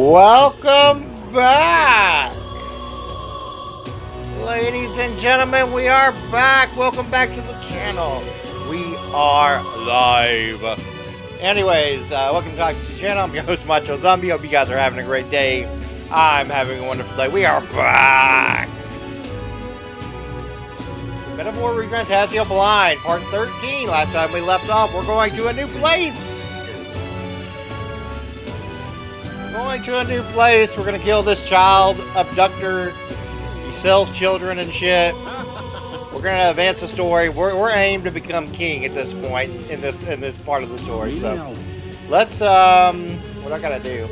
Welcome back, ladies and gentlemen. We are back. Welcome back to the channel. We are live. Anyways, welcome to the channel. I'm your host, Macho Zombie. Hope you guys are having a great day. I'm having a wonderful day. We are back. Metaphor Refantazio Blind, part 13. Last time we left off, we're going to a new place. We're gonna kill this child abductor. He sells children and shit. We're gonna advance the story. We're aimed to become king at this point in this part of the story. So let's what I gotta do.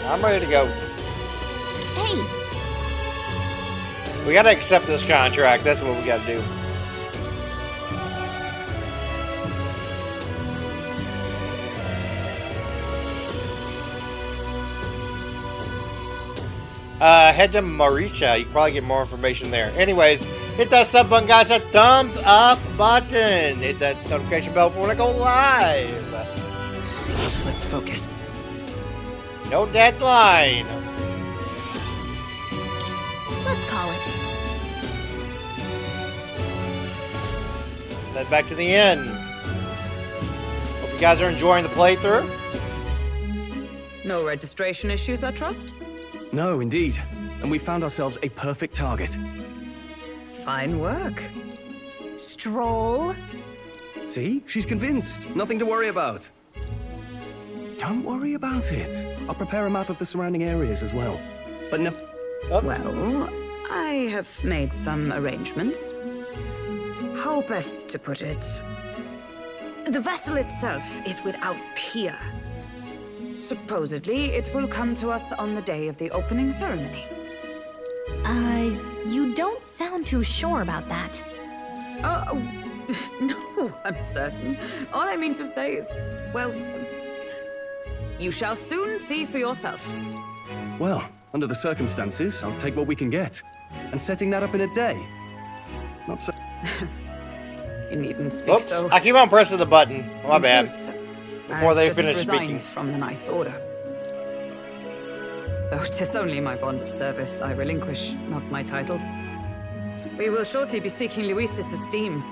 I'm ready to go. Hey. We gotta accept this contract. That's what we gotta do. Head to Mauritia. You can probably get more information there. Anyways, hit that sub button, guys. That thumbs up button. Hit that notification bell for when I go live. Let's focus. No deadline. Let's call it. Let's head back to the inn. Hope you guys are enjoying the playthrough. No registration issues, I trust? No, indeed. And we found ourselves a perfect target. Fine work. Stroll. See? She's convinced. Nothing to worry about. Don't worry about it. I'll prepare a map of the surrounding areas as well. But no... Oh. Well, I have made some arrangements. How best to put it? The vessel itself is without peer. Supposedly, it will come to us on the day of the opening ceremony. You don't sound too sure about that. No, I'm certain. All I mean to say is, well, you shall soon see for yourself. Well, under the circumstances, I'll take what we can get. And setting that up in a day. Not so... You needn't speak Oops, so... I keep on pressing the button. My bad. Before they finish resigned speaking. From the Knight's Order. Though 'tis only my bond of service I relinquish, not my title. We will shortly be seeking Luis's esteem.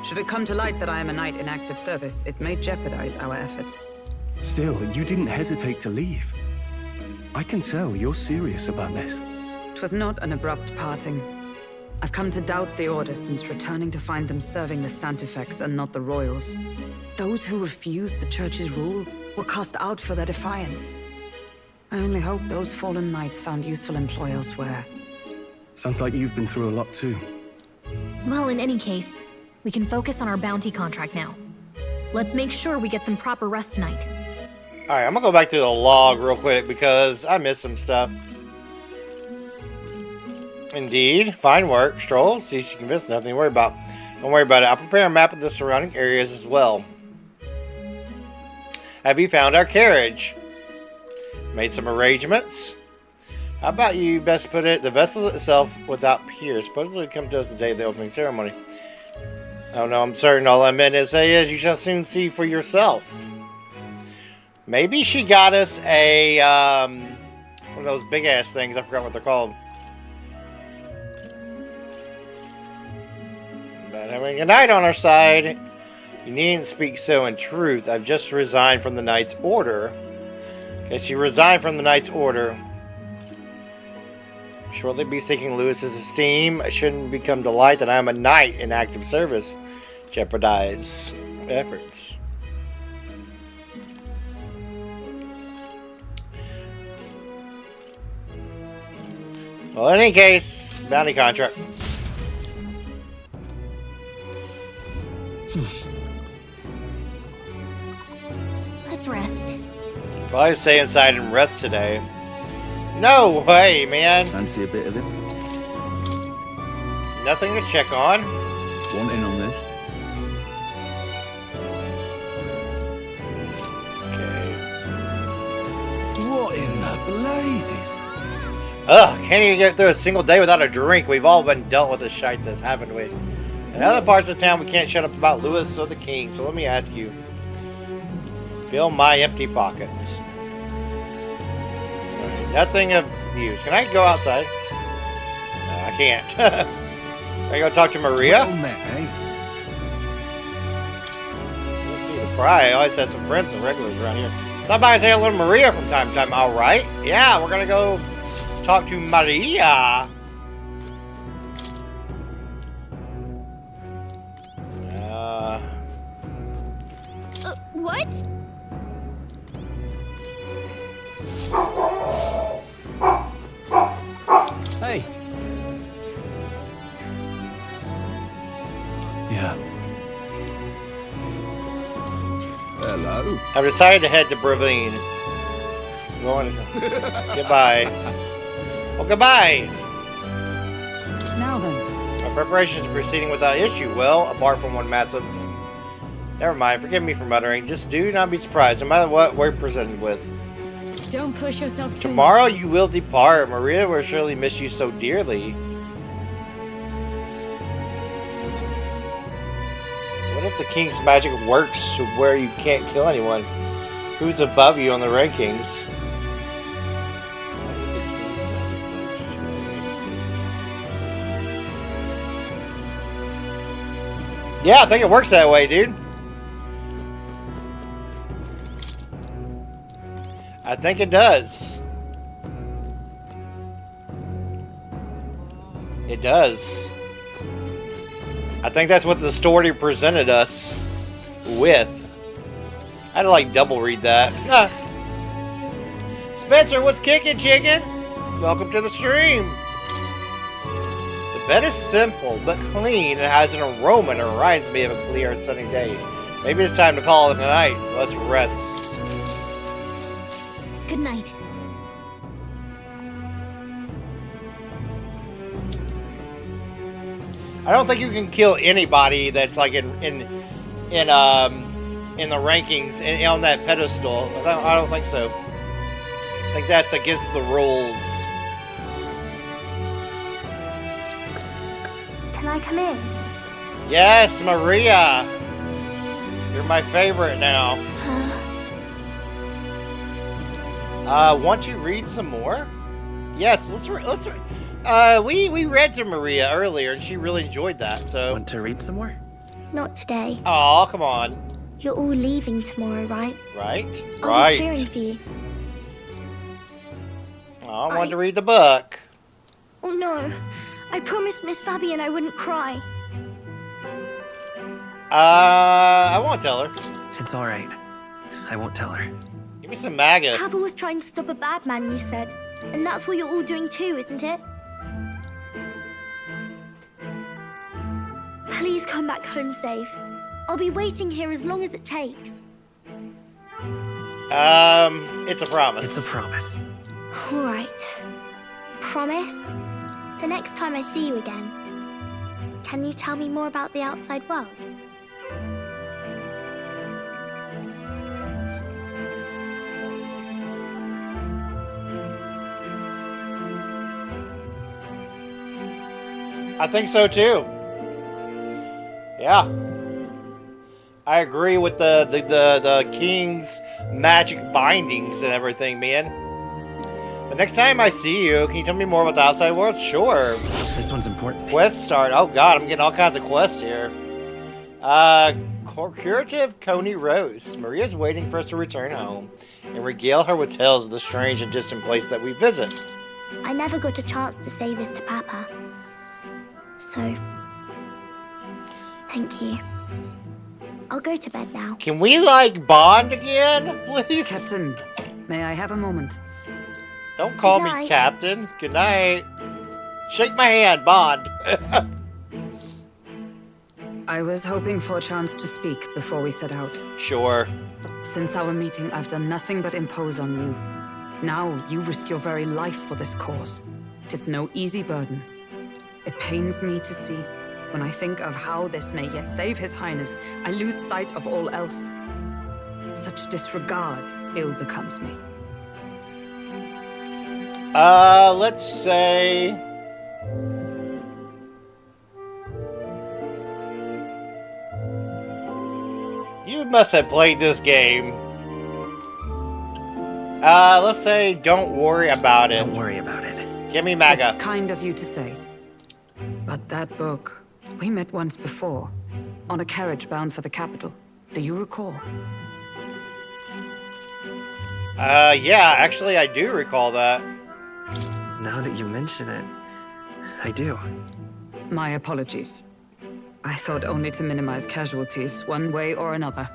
Should it come to light that I am a knight in active service, it may jeopardize our efforts. Still, you didn't hesitate to leave. I can tell you're serious about this. 'Twas not an abrupt parting. I've come to doubt the Order since returning to find them serving the Santifex and not the Royals. Those who refused the Church's rule were cast out for their defiance. I only hope those fallen knights found useful employ elsewhere. Sounds like you've been through a lot too. Well, in any case, we can focus on our bounty contract now. Let's make sure we get some proper rest tonight. Alright, I'm gonna go back to the log real quick because I missed some stuff. Indeed. Fine work. Stroll. See, she convinced. Nothing to worry about. Don't worry about it. I'll prepare a map of the surrounding areas as well. Have you found our carriage? Made some arrangements. How about you best put it, the vessel itself without peer. Supposedly come to us the day of the opening ceremony. Oh no, I'm certain all I meant to say is you shall soon see for yourself. Maybe she got us a, one of those big ass things. I forgot what they're called. But having a knight on our side, you needn't speak so in truth. I've just resigned from the Knight's Order. Okay, she resigned from the Knight's Order. Shortly be seeking Lewis's esteem. I shouldn't become to light that I am a knight in active service. Jeopardize efforts. Well, in any case, bounty contract. Let's rest. Probably stay inside and rest today. No way, man. Fancy a bit of it? Nothing to check on. Want in on this? Okay. What in the blazes? Ugh, can't even get through a single day without a drink. We've all been dealt with this shite this, haven't we? In other parts of town, we can't shut up about Lewis or the king. So let me ask you. Fill my empty pockets. Nothing of use. Can I go outside? No, I can't. Can I go talk to Maria? Well met, eh? Let's see the pry. I always had some friends and regulars around here. Stop by and say hello to Maria from time to time. All right. Yeah, we're gonna go talk to Maria. What? Hey. Yeah. Hello. I've decided to head to Bravine. Going to... Goodbye. Well, goodbye. Now then. My preparations are proceeding without issue. Well, apart from one massive... Never mind. Forgive me for muttering. Just do not be surprised, no matter what we're presented with. Don't push yourself too Tomorrow much. you will depart. Maria will surely miss you so dearly. What if the king's magic works to where you can't kill anyone? Who's above you on the rankings? What if the king's magic works to where you can't- Yeah, I think it works that way, dude. I think it does. It does. I think that's what the story presented us with. I had to like double read that. Spencer, what's kicking, chicken? Welcome to the stream. The bed is simple but clean and has an aroma and reminds me of a clear and sunny day. Maybe it's time to call it a night. Let's rest. Good night. I don't think you can kill anybody that's like in the rankings on that pedestal. I don't think so. I think that's against the rules. Can I come in? Yes, Maria. You're my favorite now. Want to read some more? Yes, let's we read to Maria earlier and she really enjoyed that. So Want to read some more? Not today. oh, come on. You're all leaving tomorrow, right? Right? I'll be cheering Right. for you. Oh, I wanted to read the book. Oh no. I promised Miss Fabian I wouldn't cry. I won't tell her. It's all right. I won't tell her. Give me some MAGA. Papa was trying to stop a bad man, you said. And that's what you're all doing too, isn't it? Please come back home safe. I'll be waiting here as long as it takes. It's a promise. It's a promise. All right. Promise? The next time I see you again, can you tell me more about the outside world? I think so too. Yeah. I agree with the king's magic bindings and everything, man. The next time I see you, can you tell me more about the outside world? Sure. This one's important. Quest start. Oh god, I'm getting all kinds of quests here. Curative Coney Rose. Maria's waiting for us to return home and regale her with tales of the strange and distant place that we visit. I never got a chance to say this to Papa. So, thank you. I'll go to bed now. Can we, like, bond again, please? Captain, may I have a moment? Don't call Good me night. Captain. Good night. Shake my hand, Bond. I was hoping for a chance to speak before we set out. Sure. Since our meeting, I've done nothing but impose on you. Now you risk your very life for this cause. 'Tis no easy burden. It pains me to see. When I think of how this may yet save His Highness, I lose sight of all else. Such disregard ill becomes me. Let's say... You must have played this game. Let's say don't worry about it. Don't worry about it. Give me MAGA. That's kind of you to say. But that book, we met once before, on a carriage bound for the capital. Do you recall? Yeah, actually I do recall that. Now that you mention it, I do. My apologies. I thought only to minimize casualties, one way or another.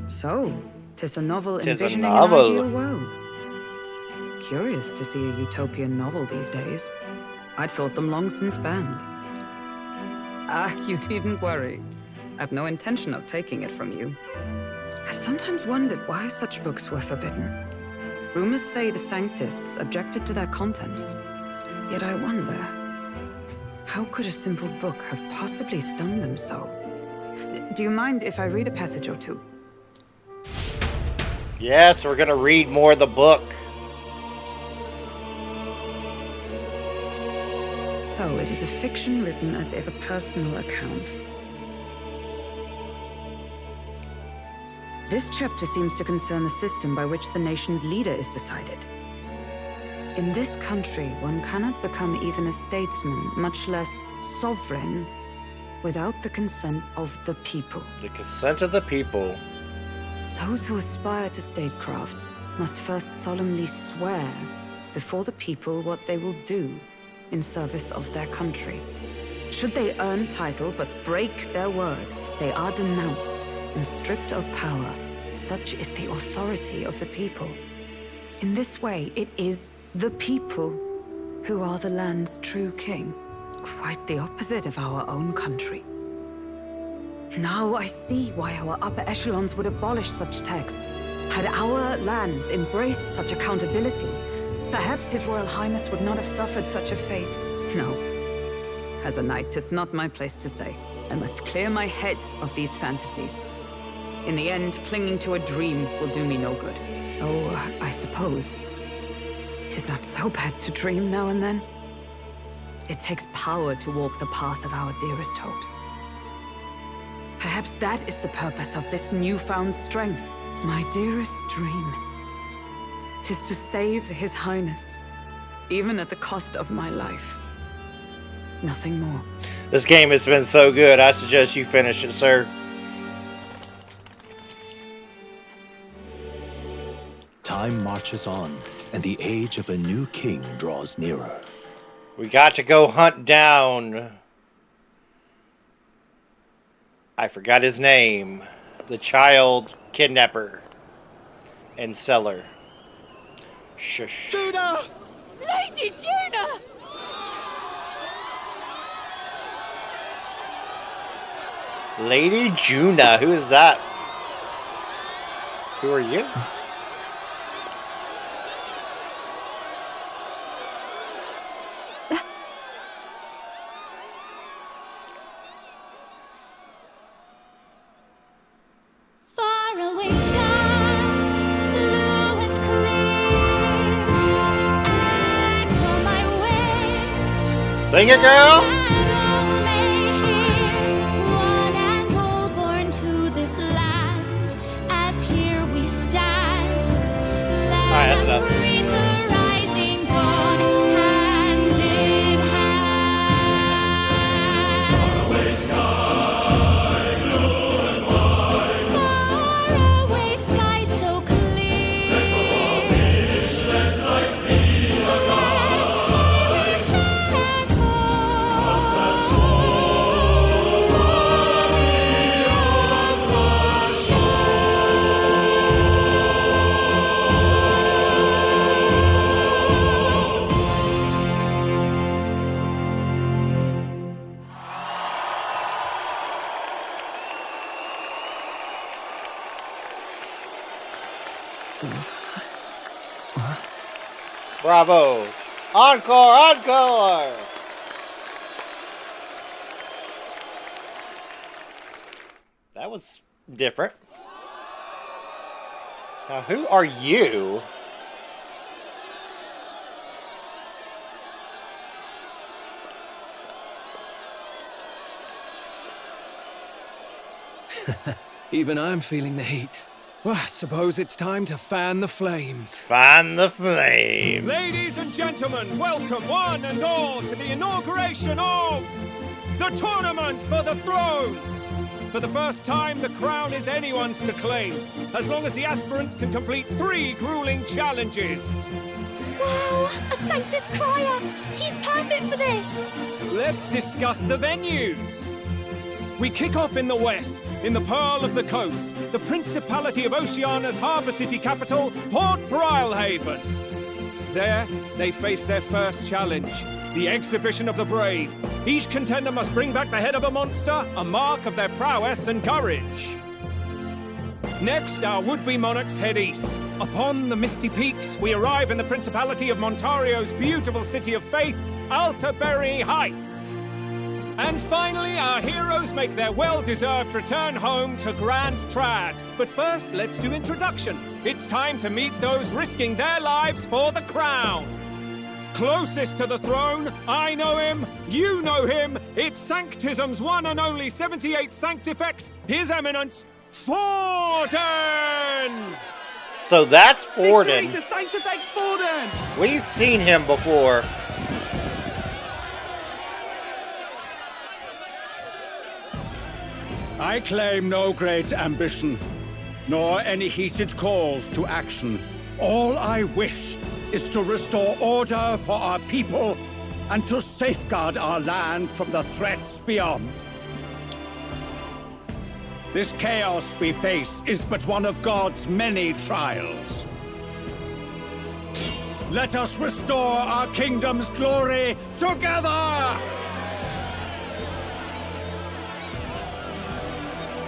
So, 'tis a novel 'Tis a envisioning novel. an ideal world. Curious to see a utopian novel these days. I'd thought them long since banned. Ah, you needn't worry. I've no intention of taking it from you. I've sometimes wondered why such books were forbidden. Rumors say the Sanctists objected to their contents. Yet I wonder, how could a simple book have possibly stunned them so? Do you mind if I read a passage or two? Yes, we're gonna read more of the book. So it is a fiction written as if a personal account. This chapter seems to concern the system by which the nation's leader is decided. In this country, one cannot become even a statesman, much less sovereign, without the consent of the people. The consent of the people. Those who aspire to statecraft must first solemnly swear before the people what they will do in service of their country. Should they earn title but break their word, they are denounced and stripped of power. Such is the authority of the people. In this way, it is the people who are the land's true king. Quite the opposite of our own country. Now I see why our upper echelons would abolish such texts. Had our lands embraced such accountability, perhaps His Royal Highness would not have suffered such a fate. No. As a knight, 'tis not my place to say. I must clear my head of these fantasies. In the end, clinging to a dream will do me no good. Oh, I suppose 'tis not so bad to dream now and then. It takes power to walk the path of our dearest hopes. Perhaps that is the purpose of this newfound strength. My dearest dream 'tis to save His Highness, even at the cost of my life. Nothing more. This game has been so good, I suggest you finish it, sir. Time marches on, and the age of a new king draws nearer. We got to go hunt down... I forgot his name. The child kidnapper and seller. Shush. Judah! Lady Juna! Lady Juna, who is that? Who are you? Faraway sky, blue and clear. Echo my wish. Sing it, girl! That all may hear. One and all born to this land, as here we stand. Alright, that's Let enough. us breathe the rising dawn, hand in hand. Faraway sky so clear. Let my wish echo. Far beyond the Bravo! Encore! Encore! That was different. Now, who are you? Even I'm feeling the heat. Well, I suppose it's time to fan the flames. Fan the flame. Ladies and gentlemen, welcome one and all to the inauguration of the Tournament for the Throne. For the first time, the crown is anyone's to claim, as long as the aspirants can complete 3 grueling challenges. Wow, a Sanctus Crier! He's perfect for this! Let's discuss the venues. We kick off in the west, in the Pearl of the Coast, the Principality of Oceania's harbour city capital, Port Brilehaven. There, they face their first challenge, the Exhibition of the Brave. Each contender must bring back the head of a monster, a mark of their prowess and courage. Next, our would-be monarchs head east. Upon the misty peaks, we arrive in the Principality of Montario's beautiful city of faith, Altaberry Heights. And finally, our heroes make their well-deserved return home to Grand Trad. But first, let's do introductions. It's time to meet those risking their lives for the crown. Closest to the throne, I know him, you know him. It's Sanctism's one and only 78 Sanctifex, His Eminence, Forden! So that's Victory Forden. to Sanctifex Forden! We've seen him before. I claim no great ambition, nor any heated calls to action. All I wish is to restore order for our people and to safeguard our land from the threats beyond. This chaos we face is but one of God's many trials. Let us restore our kingdom's glory together!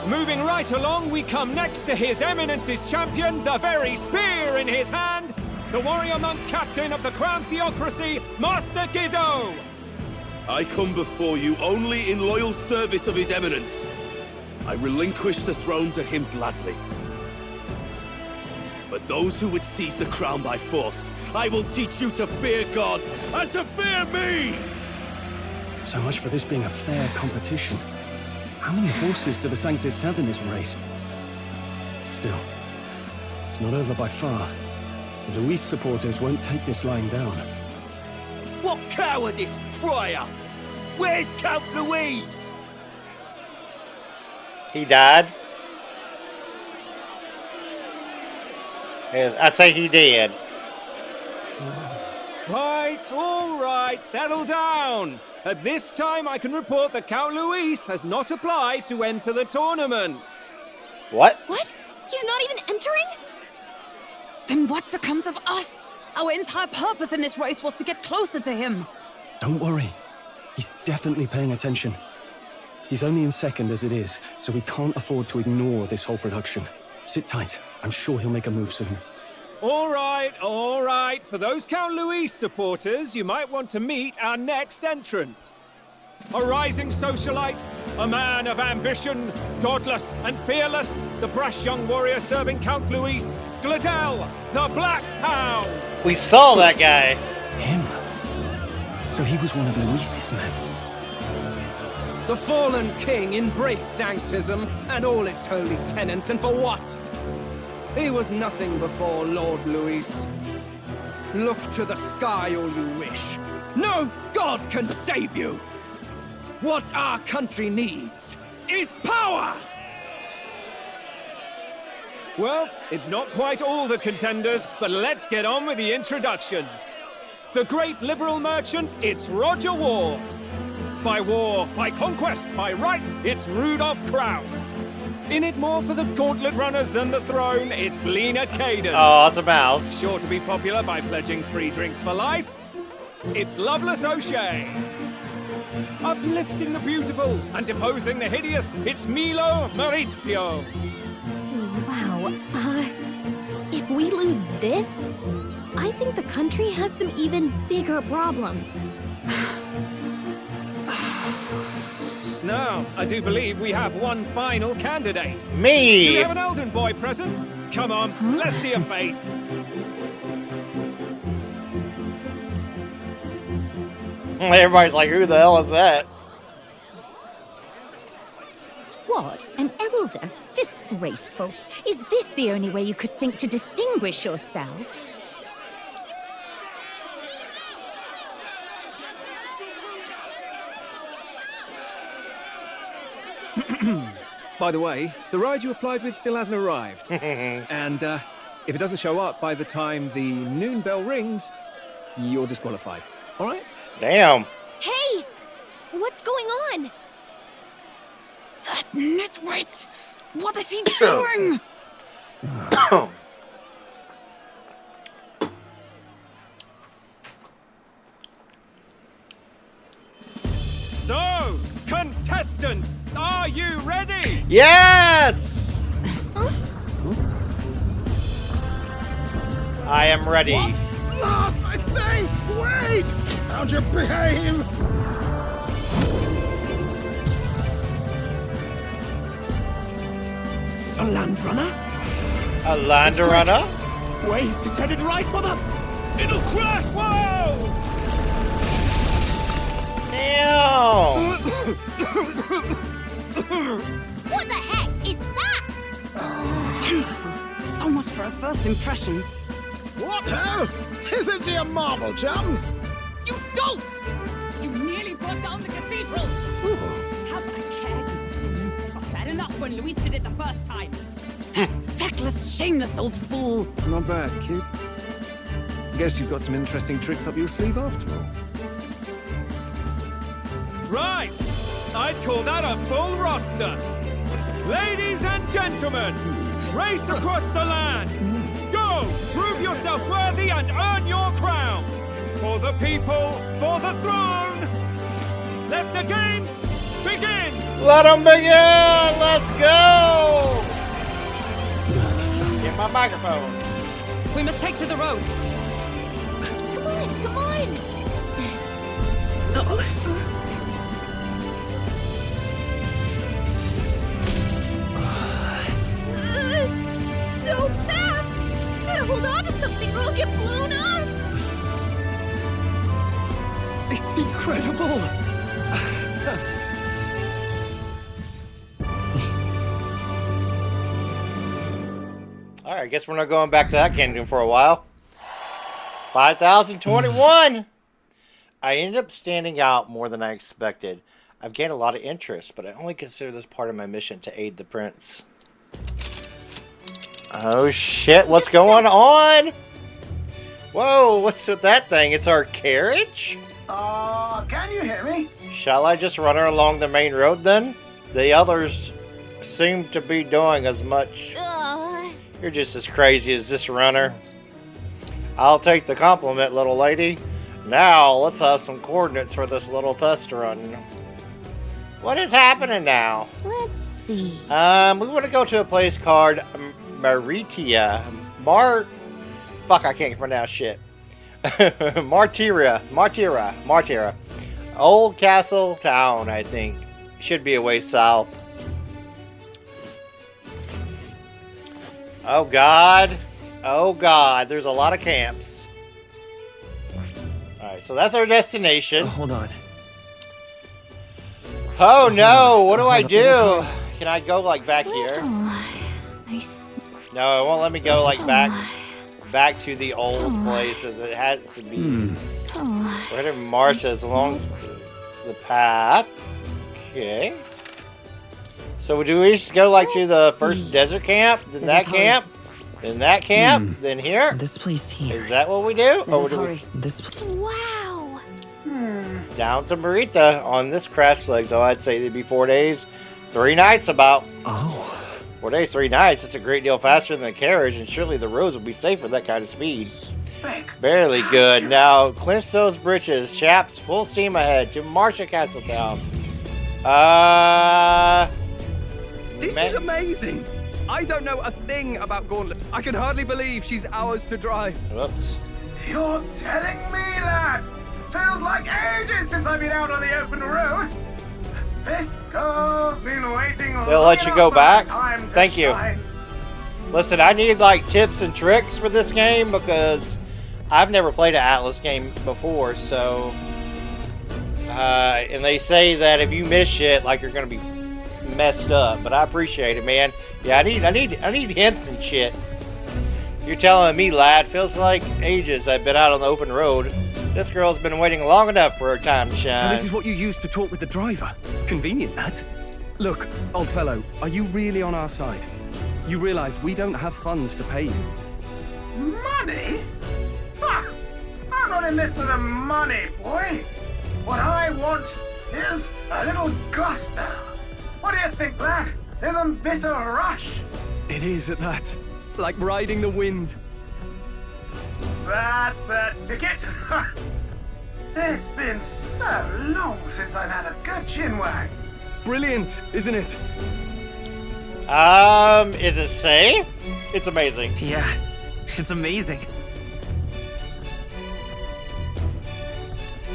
Moving right along, we come next to His Eminence's champion, the very spear in his hand, the warrior monk captain of the Crown Theocracy, Master Giddo! I come before you only in loyal service of His Eminence. I relinquish the throne to him gladly. But those who would seize the crown by force, I will teach you to fear God and to fear me! So much for this being a fair competition. How many horses do the Sanctus have in this race? Still, it's not over by far. The Luis supporters won't take this lying down. What cowardice, Crier! Where's Count Louise? He died. Yes, I say he did. Right, all right, settle down. At this time, I can report that Count Luis has not applied to enter the tournament. What? What? He's not even entering? Then what becomes of us? Our entire purpose in this race was to get closer to him. Don't worry. He's definitely paying attention. He's only in second as it is, so we can't afford to ignore this whole production. Sit tight. I'm sure he'll make a move soon. All right, all right. For those Count Luis supporters, you might want to meet our next entrant. A rising socialite, a man of ambition, godless and fearless, the brash young warrior serving Count Luis, Gladel, the Black Hound. We saw that guy. Him? So he was one of Luis's men. The fallen king embraced Sanctism and all its holy tenets, and for what? He was nothing before Lord Luis. Look to the sky all you wish. No god can save you! What our country needs is power! Well, it's not quite all the contenders, but let's get on with the introductions. The great liberal merchant, it's Roger Ward. By war, by conquest, by right, it's Rudolph Kraus. In it more for the gauntlet runners than the throne, it's Lena Caden. Oh, it's a mouth. Sure to be popular by pledging free drinks for life, it's Loveless O'Shea. Uplifting the beautiful and deposing the hideous, it's Milo Maurizio. Wow. If we lose this, I think the country has some even bigger problems. Now, I do believe we have one final candidate. Me! Do we have an Elden boy present? Come on, let's see a face. Everybody's like, who the hell is that? What? An elder? Disgraceful. Is this the only way you could think to distinguish yourself? By the way, the ride you applied with still hasn't arrived. And if it doesn't show up by the time the noon bell rings, you're disqualified. All right? Damn. Hey! What's going on? That nitwit! What is he doing? So, contestants, are you ready? Yes! I am ready. What? Last, I say! Wait! Found your behave! A land runner? A land runner? Wait, it's headed right for the... It'll crash! Whoa! Damn! What the heck is that? Wonderful. So much for a first impression. What hell? Isn't she a marvel, chums? You don't! You nearly brought down the cathedral! Have a care, you fool. It was bad enough when Luis did it the first time. Feckless, shameless old fool. Not bad, kid. Guess you've got some interesting tricks up your sleeve after all. Right! I'd call that a full roster. Ladies and gentlemen, race across the land. Go! Prove yourself worthy and earn your crown. For the people, for the throne. Let the games begin! Let them begin! Let's go! Get my microphone. We must take to the road. Come on, come on! So fast! Gotta hold on to something or I'll get blown up! It's incredible! Alright, I guess we're not going back to that kingdom for a while. 5,021! I ended up standing out more than I expected. I've gained a lot of interest, but I only consider this part of my mission to aid the prince. Oh shit, what's going on? Whoa, what's with that thing? It's our carriage? Can you hear me? Shall I just run her along the main road then? The others seem to be doing as much. You're just as crazy as this runner. I'll take the compliment, little lady. Now, let's have some coordinates for this little test run. What is happening now? Let's see. We want to go to a place called Maritia. Fuck, I can't pronounce shit. Martira. Old Castle Town, I think. Should be a way south. Oh God. Oh God. There's a lot of camps. Alright, so that's our destination. Hold on. Oh no, what do I do? Can I go like back here? No, it won't let me go like back to the old places. It has to be where Mars says along the path. Okay. So do we just go like to the first desert camp, then that camp, then that camp, then here? This place here. Is that what we do? Or do Sorry. This. Wow! down to Marita on this crash leg? So I'd say they'd be 4 days, 3 nights about. Oh. 4 days, 3 nights. It's a great deal faster than the carriage, and surely the roads would be safe with that kind of speed. Barely good. Now, clinch those britches, chaps. Full steam ahead to Marcia Castletown. This is amazing. I don't know a thing about Gauntlet. I can hardly believe she's ours to drive. Whoops. You're telling me, lad? Feels like ages since I've been out on the open road. This girl's been waiting. They'll let you go back? Thank you. Listen, I need like tips and tricks for this game because I've never played an Atlas game before, so and they say that if you miss shit, like you're gonna be messed up, but I appreciate it, man. Yeah, I need hints and shit. You're telling me, lad, feels like ages I've been out on the open road. This girl's been waiting long enough for her time to shine. So this is what you used to talk with the driver? Convenient, that. Look, old fellow, are you really on our side? You realize we don't have funds to pay you. Money? Ha! I'm not in this for the money, boy. What I want is a little gusto. What do you think, lad? Isn't this a rush? It is at that. Like riding the wind. That's the ticket. It's been so long since I've had a good chinwag. Brilliant, isn't it? Is it safe? It's amazing. Yeah, it's amazing.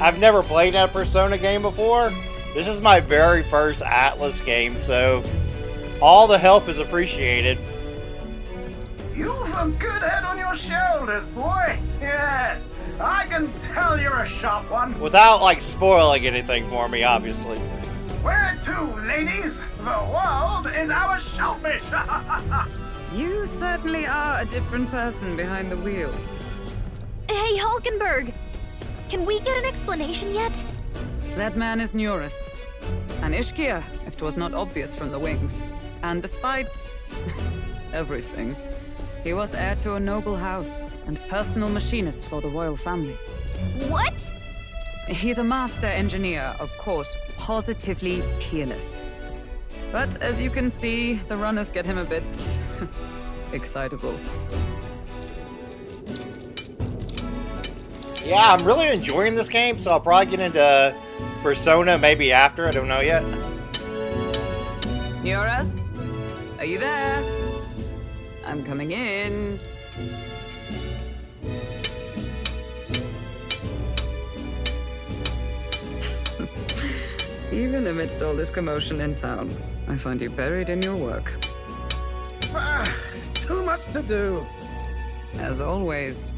I've never played a Persona game before. This is my very first Atlas game, so all the help is appreciated. You've a good head on your shoulders, boy. Yes, I can tell you're a sharp one. Without, like, spoiling anything for me, obviously. Where to, ladies? The world is our shellfish. You certainly are a different person behind the wheel. Hey, Hulkenberg! Can we get an explanation yet? That man is Neurus. An Ishkia, if 'twas not obvious from the wings. And despite everything, he was heir to a noble house and personal machinist for the royal family. What? He's a master engineer, of course, positively peerless. But as you can see, the runners get him a bit excitable. Yeah, I'm really enjoying this game, so I'll probably get into Persona maybe after. I don't know yet. Neurus? Are you there? I'm coming in. Even amidst all this commotion in town, I find you buried in your work. Too much to do. As always.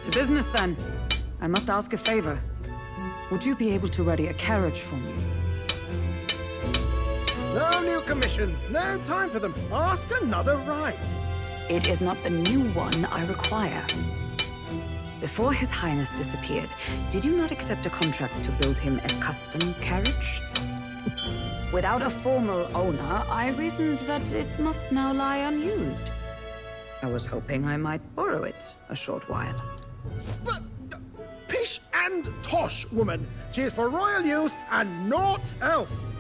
To business, then. I must ask a favor. Would you be able to ready a carriage for me? No new commissions. No time for them. Ask another right. It is not the new one I require. Before His Highness disappeared, did you not accept a contract to build him a custom carriage? Without a formal owner, I reasoned that it must now lie unused. I was hoping I might borrow it a short while. But pish and tosh, woman. She is for royal use and naught else.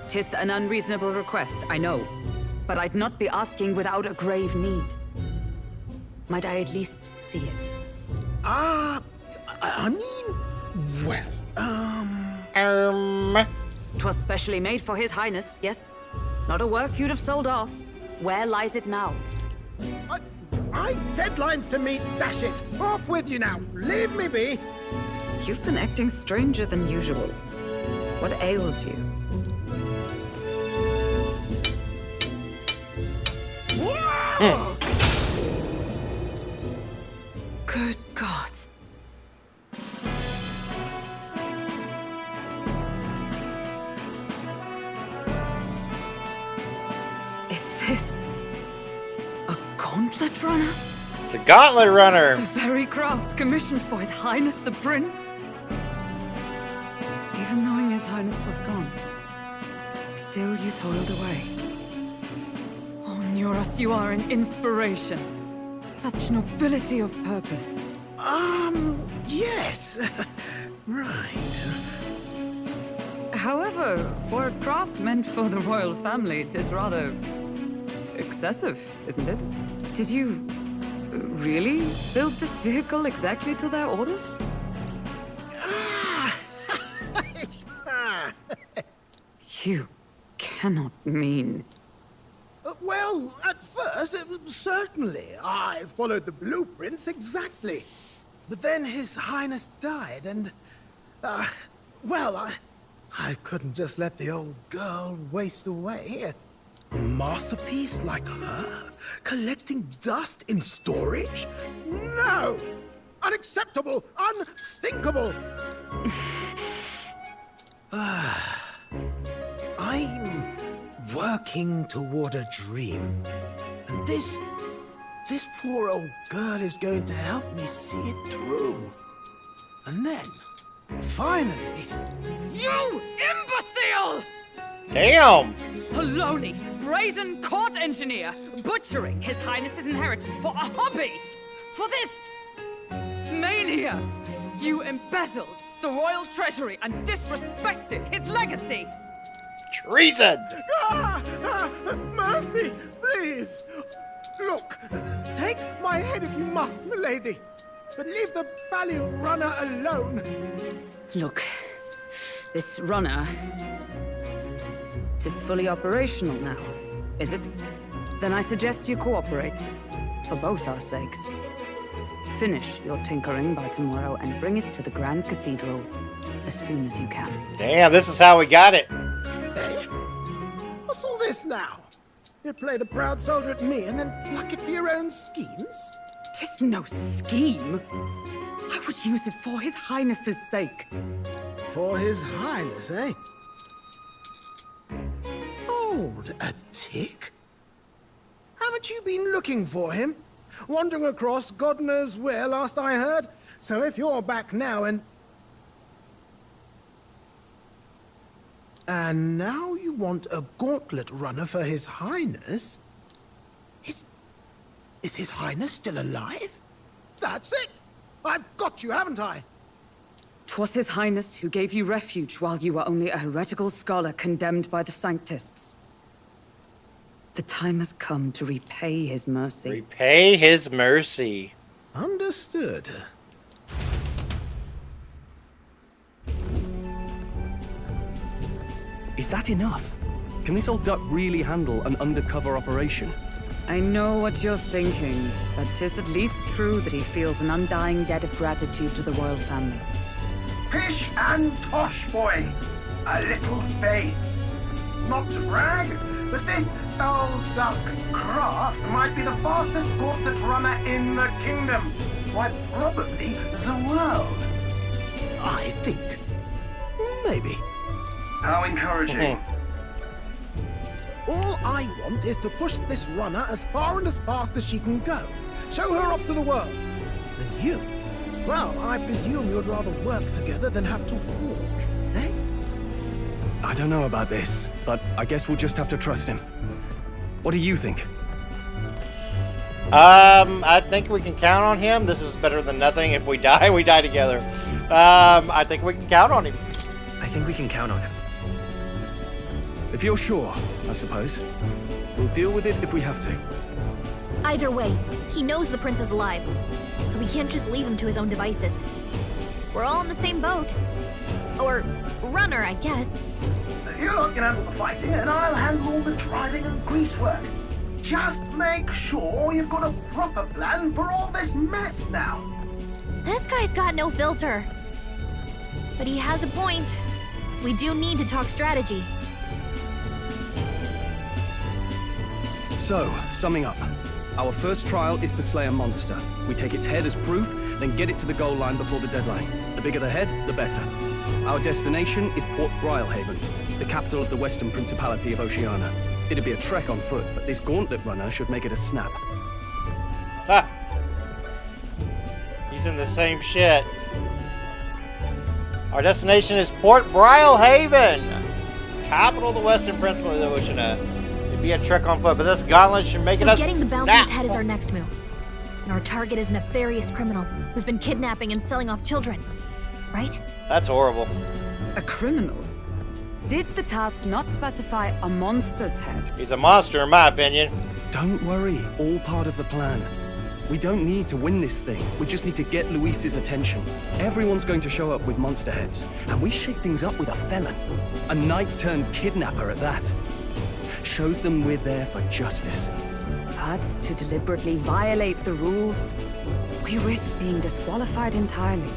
'Tis an unreasonable request, I know. But I'd not be asking without a grave need. Might I at least see it? I mean, well, 'Twas specially made for His Highness, yes? Not a work you'd have sold off. Where lies it now? I've deadlines to meet, dash it. Off with you now. Leave me be. You've been acting stranger than usual. What ails you? Good God. Is this a gauntlet runner? It's a gauntlet runner. The very craft commissioned for His Highness the Prince. Even knowing His Highness was gone, still you toiled away. Oh, Neurus, you are an inspiration. Such nobility of purpose. Yes. Right. However, for a craft meant for the royal family, it is rather excessive, isn't it? Did you really build this vehicle exactly to their orders? You cannot mean... Well, at first, certainly. I followed the blueprints exactly. But then His Highness died, and... well, I couldn't just let the old girl waste away. A masterpiece like her? Collecting dust in storage? No! Unacceptable! Unthinkable! I'm working toward a dream. And this poor old girl is going to help me see it through. And then, finally... You imbecile! Damn! A lowly, brazen court engineer butchering His Highness's inheritance for a hobby! For this mania! You embezzled the royal treasury and disrespected his legacy! Treason! Mercy, please! Look, take my head if you must, milady. But leave the value runner alone. Look, this runner... is fully operational now, is it? Then I suggest you cooperate, for both our sakes. Finish your tinkering by tomorrow and bring it to the Grand Cathedral as soon as you can. Damn, this is how we got it. Hey, what's all this now? You play the proud soldier at me and then pluck it for your own schemes? 'Tis no scheme. I would use it for His Highness's sake. For His Highness, eh? Hold a tick. Haven't you been looking for him? Wandering across God knows where last I heard? So if you're back now and now you want a gauntlet runner for His Highness? Is His Highness still alive? That's it! I've got you, haven't I? 'Twas His Highness who gave you refuge while you were only a heretical scholar condemned by the Sanctists. The time has come to repay His mercy. Repay His mercy. Understood. Is that enough? Can this old duck really handle an undercover operation? I know what you're thinking, but 'tis at least true that he feels an undying debt of gratitude to the royal family. Pish and tosh, boy. A little faith. Not to brag, but this old duck's craft might be the fastest gauntlet runner in the kingdom. Why, probably the world. I think. Maybe. How encouraging. All I want is to push this runner as far and as fast as she can go. Show her off to the world. And you? Well, I presume you'd rather work together than have to walk, eh? I don't know about this, but I guess we'll just have to trust him. What do you think? I think we can count on him. This is better than nothing. If we die, we die together. I think we can count on him. I think we can count on him. If you're sure, I suppose. We'll deal with it if we have to. Either way, he knows the prince is alive, so we can't just leave him to his own devices. We're all in the same boat. Or runner, I guess. You lot can handle the fighting, and I'll handle all the driving and greasework. Just make sure you've got a proper plan for all this mess now. This guy's got no filter. But he has a point. We do need to talk strategy. So, summing up. Our first trial is to slay a monster. We take its head as proof, then get it to the goal line before the deadline. The bigger the head, the better. Our destination is Port Brialhaven, the capital of the Western Principality of Oceania. It'd be a trek on foot, but this gauntlet runner should make it a snap. Ha! He's in the same shit. Our destination is Port Brialhaven, capital of the Western Principality of Oceania. It'd be a trek on foot, but this gauntlet should make it a getting the snap. bounty's head is our next move. And our target is a nefarious criminal who's been kidnapping and selling off children. Right? That's horrible. A criminal? Did the task not specify a monster's head? He's a monster, in my opinion. Don't worry, all part of the plan. We don't need to win this thing. We just need to get Luis's attention. Everyone's going to show up with monster heads, and we shake things up with a felon. A knight-turned-kidnapper at that. Shows them we're there for justice. But to deliberately violate the rules, we risk being disqualified entirely.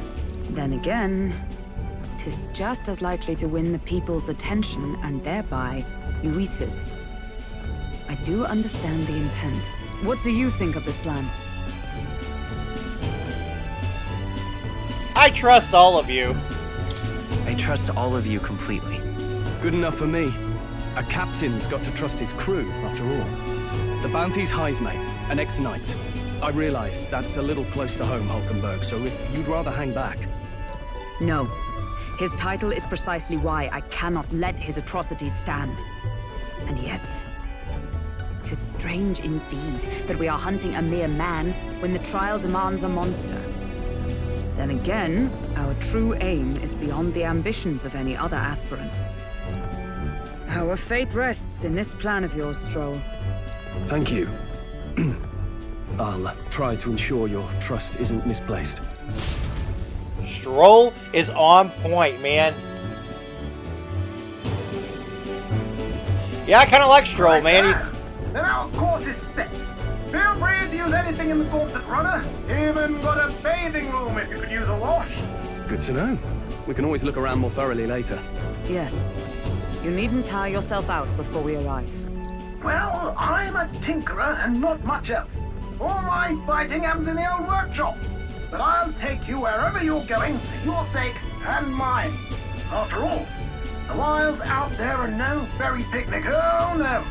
Then again, 'tis just as likely to win the people's attention and thereby Luis's. I do understand the intent. What do you think of this plan? I trust all of you. I trust all of you completely. Good enough for me. A captain's got to trust his crew, after all. The bounty's High's mate, an ex-knight. I realize that's a little close to home, Hulkenberg, so if you'd rather hang back... No. His title is precisely why I cannot let his atrocities stand. And yet... 'tis strange indeed that we are hunting a mere man when the trial demands a monster. Then again, our true aim is beyond the ambitions of any other aspirant. Our fate rests in this plan of yours, Stroll. Thank you. I'll try to ensure your trust isn't misplaced. Stroll is on point, man. Yeah, I kind of like Stroll, man. He's... Then our course is set. Feel free to use anything in the gauntlet runner. Even got a bathing room if you could use a wash. Good to know. We can always look around more thoroughly later. Yes. You needn't tire yourself out before we arrive. Well, I'm a tinkerer and not much else. All my fighting happens in the old workshop. But I'll take you wherever you're going for your sake and mine. After all, the wilds out there are no berry picnic. Oh no.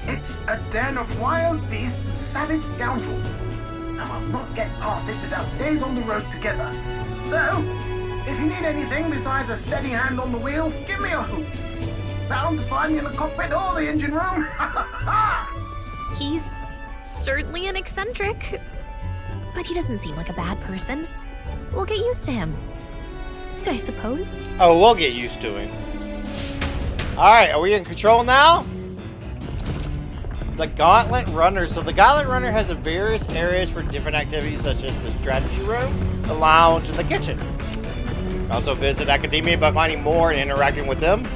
It's a den of wild beasts and savage scoundrels. And I'll not get past it without days on the road together. So, if you need anything besides a steady hand on the wheel, give me a hoot. Bound to find me in the cockpit or the engine room. He's certainly an eccentric, but he doesn't seem like a bad person. We'll get used to him, I suppose. Oh, we'll get used to him. Alright, are we in control now? The Gauntlet Runner. So the Gauntlet Runner has various areas for different activities such as the strategy room, the lounge, and the kitchen. Also visit Academia by finding more and interacting with them.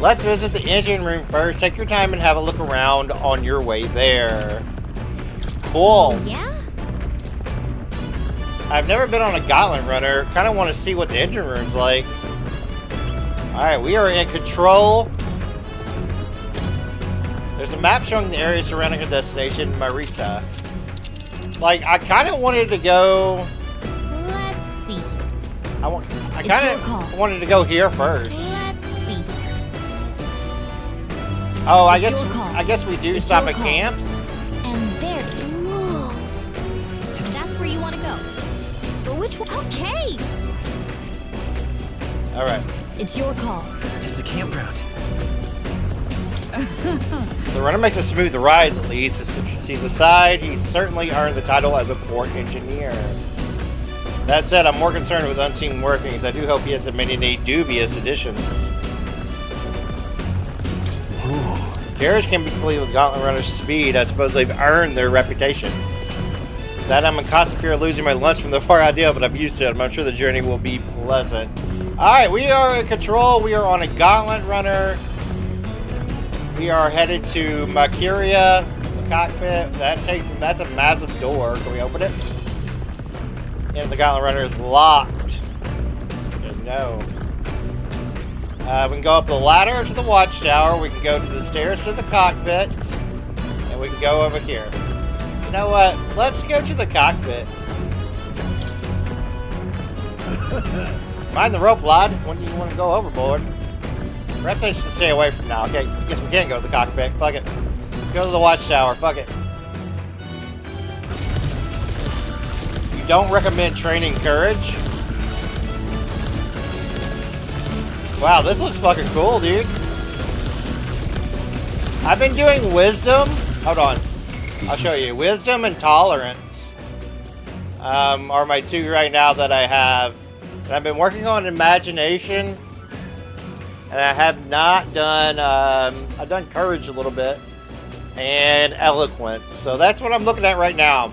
Let's visit the engine room first. Take your time and have a look around on your way there. Cool. Yeah? I've never been on a Gauntlet Runner. Kind of want to see what the engine room's like. Alright, we are in control. There's a map showing the area surrounding a destination, Marita. Like, I kind of wanted to go... Let's see. I kind of wanted to go here first. Let's see. Oh, I guess we do stop at camps. And there... Whoa. That's where you want to go. But which one? Okay. Alright. It's your call. It's a campground. The runner makes a smooth ride, at least. As sees aside, he's certainly earned the title as a port engineer. That said, I'm more concerned with unseen workings. I do hope he hasn't made any dubious additions. Carriage can be complete with Gauntlet Runner's speed. I suppose they've earned their reputation. That I'm in constant fear of losing my lunch from the far ideal, but I'm used to it. I'm sure the journey will be pleasant. Alright, we are in control. We are on a Gauntlet Runner. We are headed to Mercuria, the cockpit. That's a massive door. Can we open it? And the Gauntlet Runner is locked. No. We can go up the ladder to the watchtower. We can go to the stairs to the cockpit. And we can go over here. You know what? Let's go to the cockpit. Mind the rope, lad, when you want to go overboard. Perhaps I should stay away from now. Okay, I guess we can't go to the cockpit. Fuck it. Let's go to the watchtower. Fuck it. You don't recommend training courage? Wow, this looks fucking cool, dude. I've been doing wisdom. Hold on. I'll show you. Wisdom and tolerance are my two right now that I have. And I've been working on imagination. And I have not done, I've done courage a little bit. And eloquence. So that's what I'm looking at right now.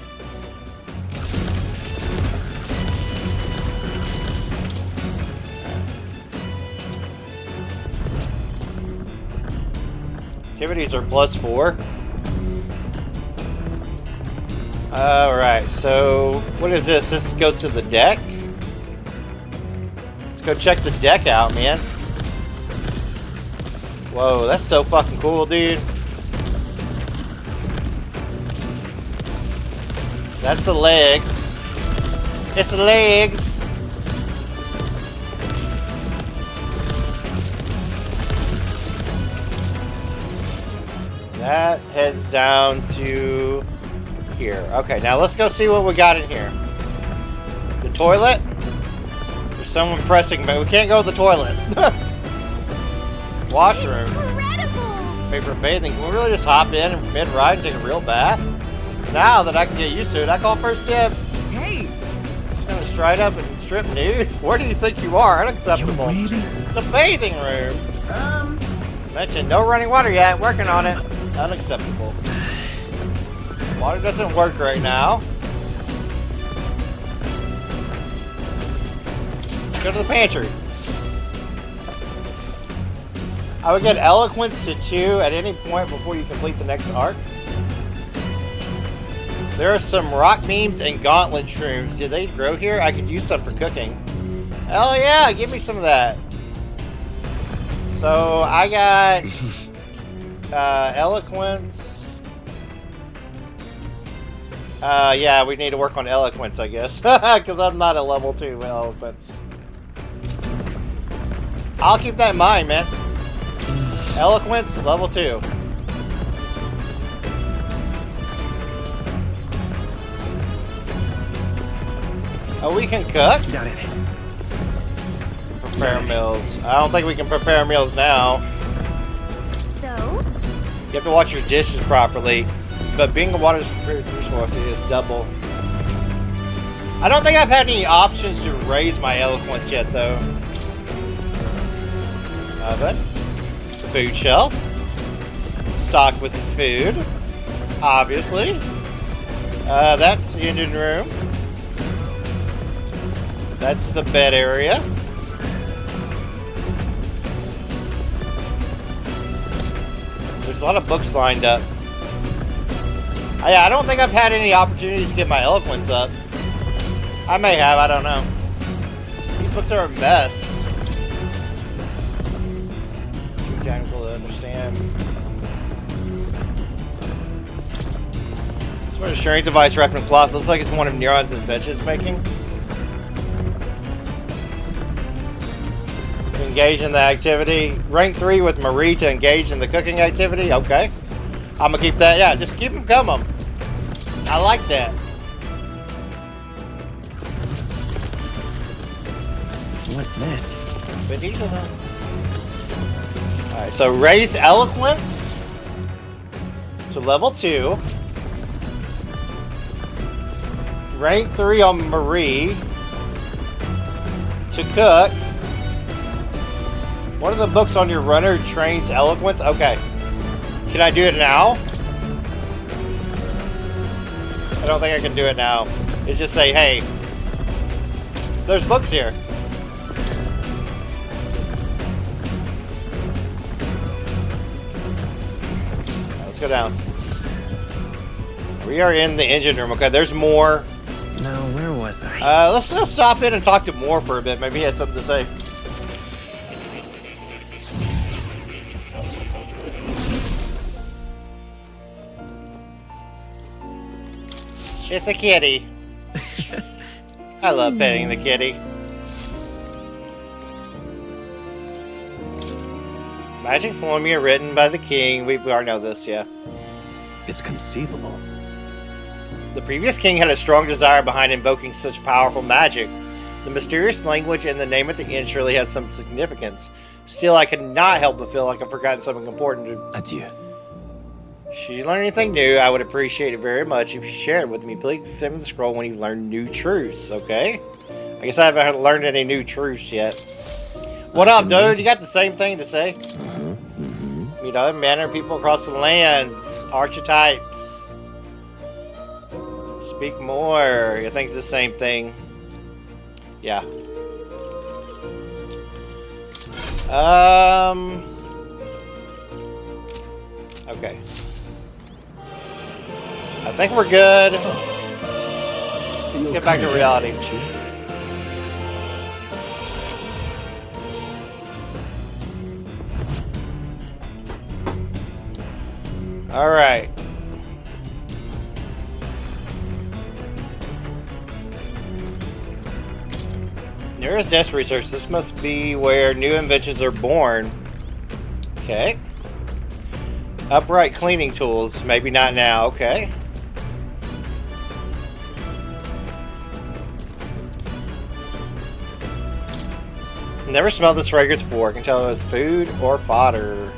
Activities are +4. Alright, so what is this? This goes to the deck? Let's go check the deck out, man. Whoa, that's so fucking cool, dude. That's the legs. It's the legs. That heads down to here. Okay, now let's go see what we got in here. The toilet. There's someone pressing, but we can't go to the toilet. Washroom. Incredible! Favorite bathing. Can we really just hop in mid-ride and take a real bath? Now that I can get used to it, I call first dibs. Hey! Just gonna stride up and strip nude? Where do you think you are? Unacceptable. It's a bathing room. Mentioned no running water yet. Working on it. Unacceptable. Water doesn't work right now. Go to the pantry. I would get eloquence to 2 at any point before you complete the next arc. There are some rock beams and gauntlet shrooms. Did they grow here? I could use some for cooking. Hell yeah, give me some of that. So I got eloquence. Yeah, we need to work on eloquence, I guess, because I'm not at level 2 with eloquence. I'll keep that in mind, man. Eloquence, level 2. Oh, we can cook? Got it. Prepare meals. I don't think we can prepare meals now. So? You have to watch your dishes properly. But being a water resource is double. I don't think I've had any options to raise my eloquence yet, though. Oven. Food shelf. Stocked with food. Obviously. That's the engine room. That's the bed area. There's a lot of books lined up. Yeah, I don't think I've had any opportunities to get my eloquence up. I may have, I don't know. These books are a mess. Too technical to understand. This is what a sharing device wrapped in cloth. Looks like it's one of Neuron's inventions making. Engage in the activity. Rank 3 with Marie to engage in the cooking activity. Okay. I'm gonna keep that. Yeah, just keep them coming. I like that. What's this? Alright, so raise eloquence to level 2. Rank 3 on Marie to cook. One of the books on your runner trains eloquence. Okay. Can I do it now? I don't think I can do it now. It's just say, hey, there's books here. Let's go down. We are in the engine room. Okay, there's more. No, where was I? Let's go stop in and talk to Moore for a bit. Maybe he has something to say. It's a kitty. I love petting the kitty. Magic formula written by the king. We already know this, yeah. It's conceivable. The previous king had a strong desire behind invoking such powerful magic. The mysterious language and the name at the end surely has some significance. Still, I could not help but feel like I've forgotten something important. Adieu. Should you learn anything new, I would appreciate it very much if you share it with me. Please examine the scroll when you learn new truths, okay? I guess I haven't learned any new truths yet. What up, dude? You got the same thing to say? You know, manner people across the lands. Archetypes. Speak more. I think it's the same thing. Yeah. Okay. I think we're good. Let's get back to reality. All right. Nearest desk research. This must be where new inventions are born. Okay. Upright cleaning tools. Maybe not now. Okay. Never smelled this fragrance before. I can tell it's food or fodder.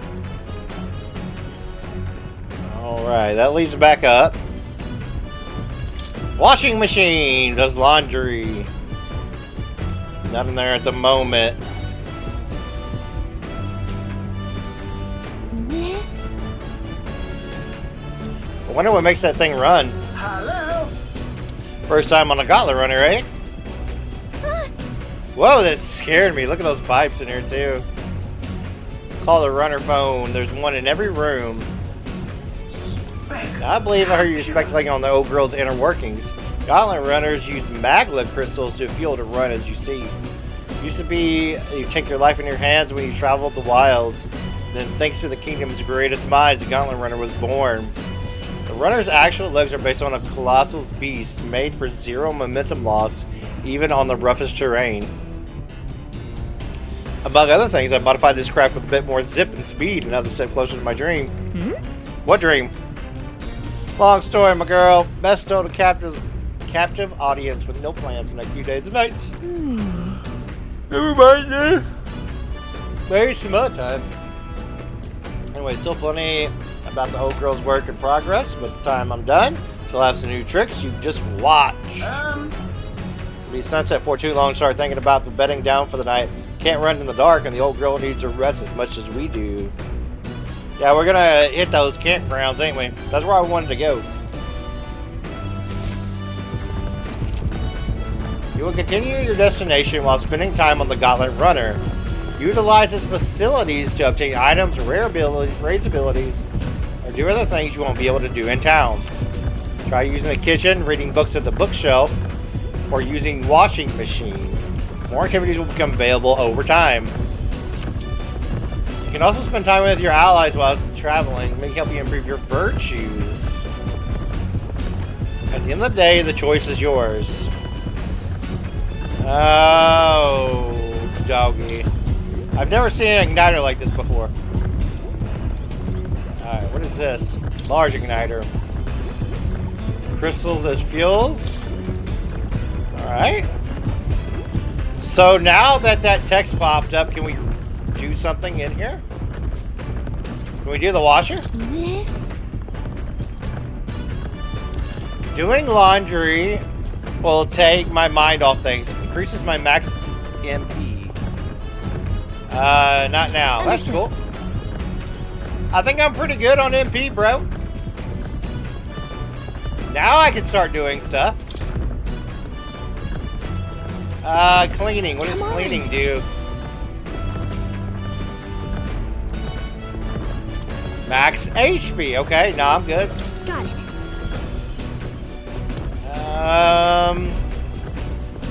Alright, that leads back up. Washing machine does laundry. Nothing there at the moment. This? I wonder what makes that thing run. Hello? First time on a gauntlet runner, eh? Whoa, that scared me. Look at those pipes in here, too. Call the runner phone. There's one in every room. I believe I heard you speculating on the old girl's inner workings. Gauntlet runners use magma crystals to fuel to run, as you see. Used to be you take your life in your hands when you traveled the wilds. Then, thanks to the kingdom's greatest minds, the gauntlet runner was born. The runner's actual legs are based on a colossal beast made for zero momentum loss, even on the roughest terrain. Among other things, I modified this craft with a bit more zip and speed, another step closer to my dream. What dream? Long story, my girl. Best told a captive audience with no plans for the next few days and nights. Everybody there. Very smart time. Anyway, still plenty about the old girl's work in progress. By the time I'm done, she'll have some new tricks. You just watch. It'll be sunset for too long. Start thinking about the bedding down for the night. Can't run in the dark, and the old girl needs her rest as much as we do. Yeah, we're gonna hit those campgrounds, ain't we? That's where I wanted to go. You will continue your destination while spending time on the Gauntlet Runner. Utilize its facilities to obtain items, raise abilities, or do other things you won't be able to do in town. Try using the kitchen, reading books at the bookshelf, or using washing machine. More activities will become available over time. You can also spend time with your allies while traveling, may help you improve your virtues. At the end of the day, the choice is yours. Oh, doggy. I've never seen an igniter like this before. Alright, what is this? Large igniter. Crystals as fuels. Alright. So now that that text popped up, can we do something in here? Can we do the washer? This? Doing laundry will take my mind off things. Increases my max MP. Not now. That's cool. I think I'm pretty good on MP, bro. Now I can start doing stuff. Cleaning. What does cleaning do? Max HP. Okay, no, I'm good. Got it.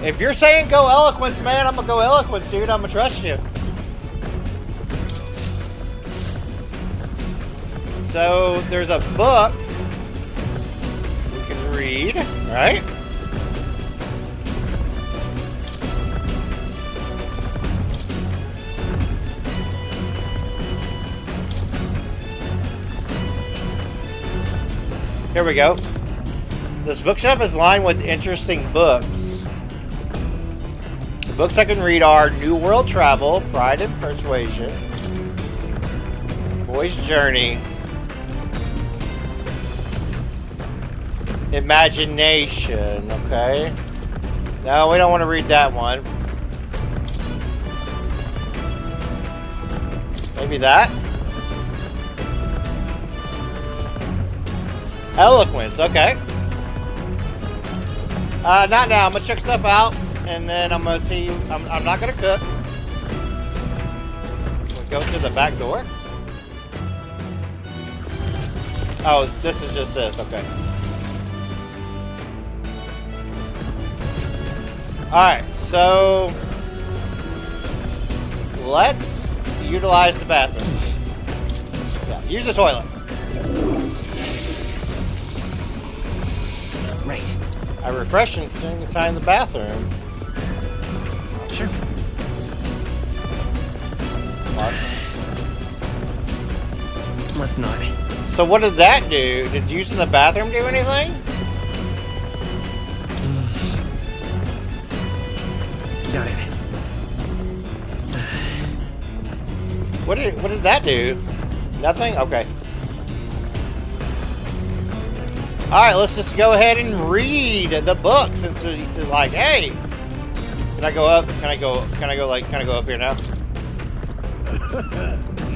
If you're saying go eloquence, man, I'm gonna go eloquence, dude. I'm gonna trust you. So there's a book we can read, right? Here we go. This bookshelf is lined with interesting books. The books I can read are New World Travel, Pride and Persuasion, Boy's Journey, Imagination, okay? No, we don't want to read that one. Maybe that? Eloquence, okay. Not now. I'm gonna check stuff out, and then I'm gonna see. I'm not gonna cook. We'll go to the back door. Oh, this is just this. Okay. All right. So let's utilize the bathroom. Yeah, use the toilet. Right. I refresh and spend the time in the bathroom. Sure. Wash. Let's not. So what did that do? Did using the bathroom do anything? Got it. What did that do? Nothing? Okay. Alright, let's just go ahead and read the book since he's like, hey! Can I go up? Can I go up here now?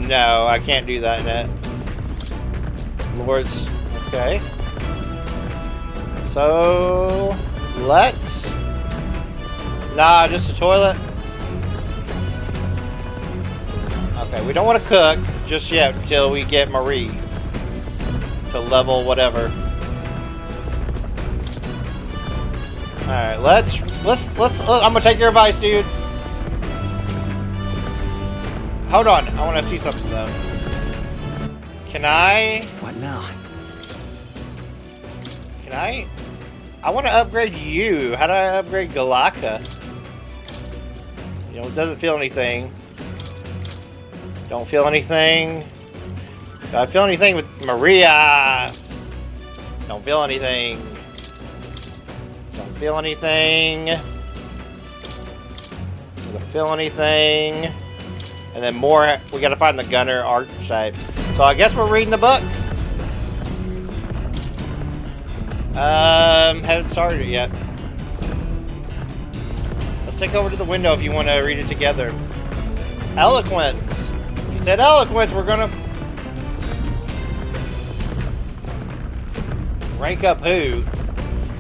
No, I can't do that yet. Lords, okay. So let's just a toilet. Okay, we don't want to cook just yet until we get Marie to level whatever. Alright, let's I'm gonna take your advice, dude. Hold on, I wanna see something though. Can I? What now? Can I? I wanna upgrade you. How do I upgrade Galaka? You know, it doesn't feel anything. Don't feel anything. Do I feel anything with Maria? Don't feel anything. Don't feel anything. Don't feel anything. And then more, we gotta find the gunner archetype. So I guess we're reading the book. Haven't started it yet. Let's take over to the window if you want to read it together. Eloquence. You said eloquence. We're gonna rank up who?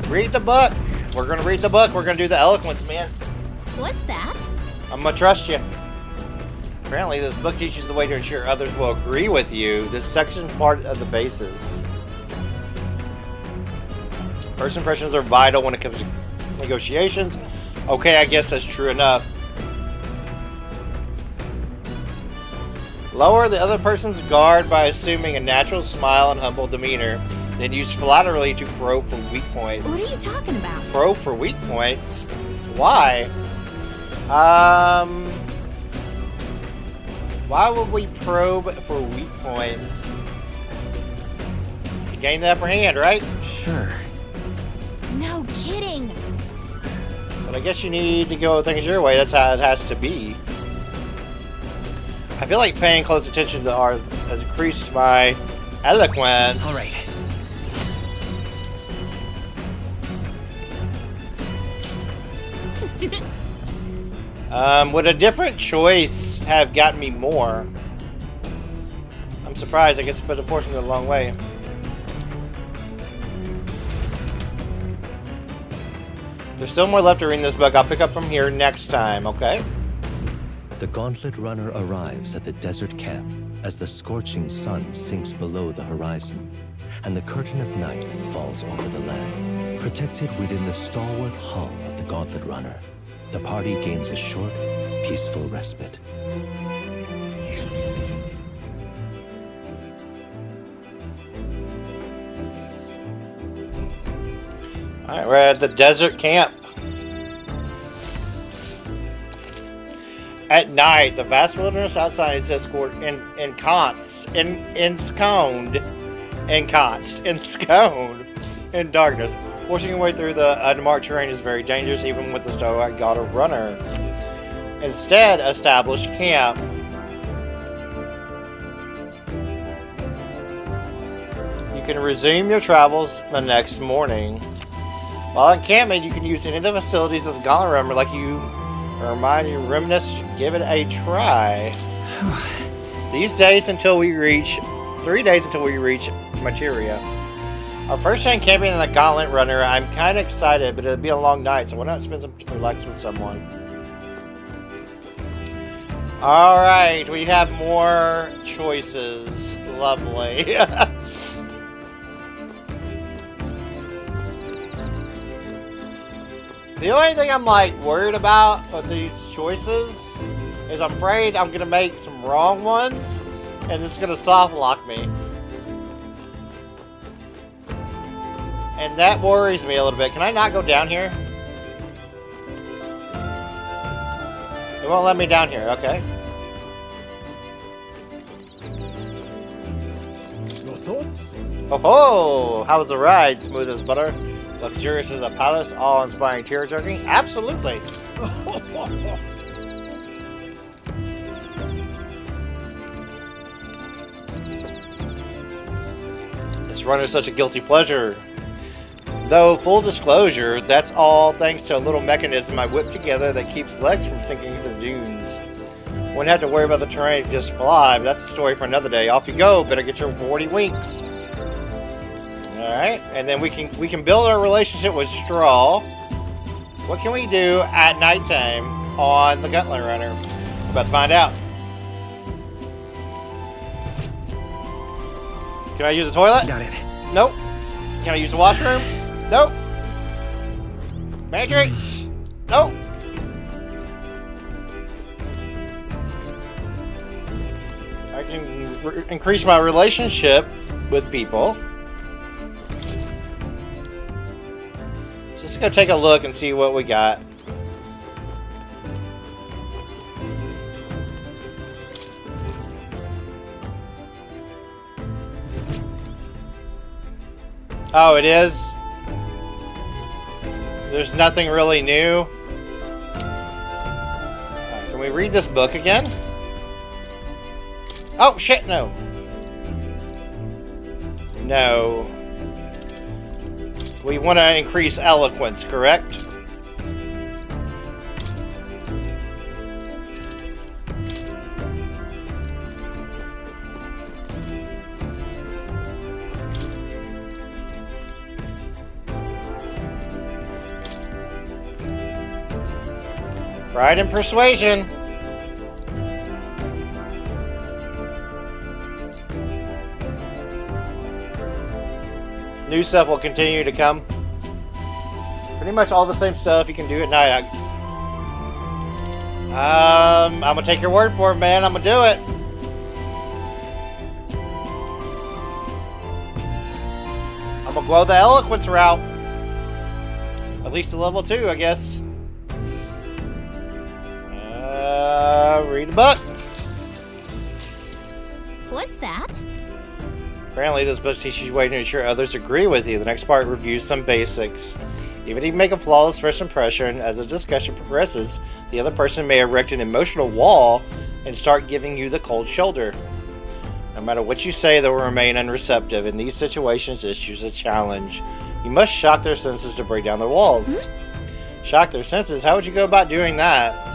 Read the book. We're gonna read the book. We're gonna do the eloquence, man. What's that? I'm gonna trust you. Apparently, this book teaches the way to ensure others will agree with you. This section part of the basis. First impressions are vital when it comes to negotiations. Okay, I guess that's true enough. Lower the other person's guard by assuming a natural smile and humble demeanor. Then use flattery to probe for weak points. What are you talking about? Probe for weak points? Why? Why would we probe for weak points? To gain the upper hand, right? Sure. No kidding. But I guess you need to go things your way. That's how it has to be. I feel like paying close attention to art has increased my eloquence. All right. Would a different choice have gotten me more? I'm surprised. I guess it's been unfortunately a long way. There's still more left to read in this book. I'll pick up from here next time, okay? The Gauntlet Runner arrives at the desert camp as the scorching sun sinks below the horizon, and the curtain of night falls over the land. Protected within the stalwart hull of the Gauntlet Runner, the party gains a short, peaceful respite. Alright, we're at the desert camp. At night, the vast wilderness outside is escorted ensconced in darkness. Forcing your way through the unmarked terrain is very dangerous, even with the stalwart Gauntlet Runner. Instead, establish camp. You can resume your travels the next morning. While encamping, you can use any of the facilities of the Gauntlet Runner, like you remind you reminisce. Give it a try. 3 days until we reach Materia. Our first time camping in the Gauntlet Runner. I'm kind of excited, but it'll be a long night, so why not spend some relax with someone? All right, we have more choices. Lovely. The only thing I'm like worried about with these choices is I'm afraid I'm gonna make some wrong ones and it's gonna soft lock me. And that worries me a little bit. Can I not go down here? It won't let me down here, okay. Your thought Oh ho! How was the ride? Smooth as butter? Luxurious as a palace? Awe-inspiring tear-jerking? Absolutely! This run is such a guilty pleasure. Though, full disclosure, that's all thanks to a little mechanism I whipped together that keeps legs from sinking into the dunes. Wouldn't have to worry about the terrain, just fly, but that's a story for another day. Off you go, better get your 40 winks. Alright, and then we can build our relationship with Straw. What can we do at nighttime on the Gauntlet Runner? We're about to find out. Can I use the toilet? Got it. Nope. Can I use the washroom? Nope. Pantry? Nope. I can increase my relationship with people. So let's go take a look and see what we got. Oh, it is? There's nothing really new. Can we read this book again? Oh, shit, no. No. We want to increase eloquence, correct? Pride and persuasion. New stuff will continue to come. Pretty much all the same stuff you can do at night. I'm gonna take your word for it, man. I'm gonna do it. I'm gonna go the eloquence route. At least to level 2, I guess. Read the book. What's that? Apparently this book teaches you a way to ensure others agree with you. The next part reviews some basics. Even if you make a flawless first impression, as the discussion progresses, the other person may erect an emotional wall and start giving you the cold shoulder. No matter what you say, they will remain unreceptive. In these situations, issues a challenge. You must shock their senses to break down their walls. Shock their senses? How would you go about doing that?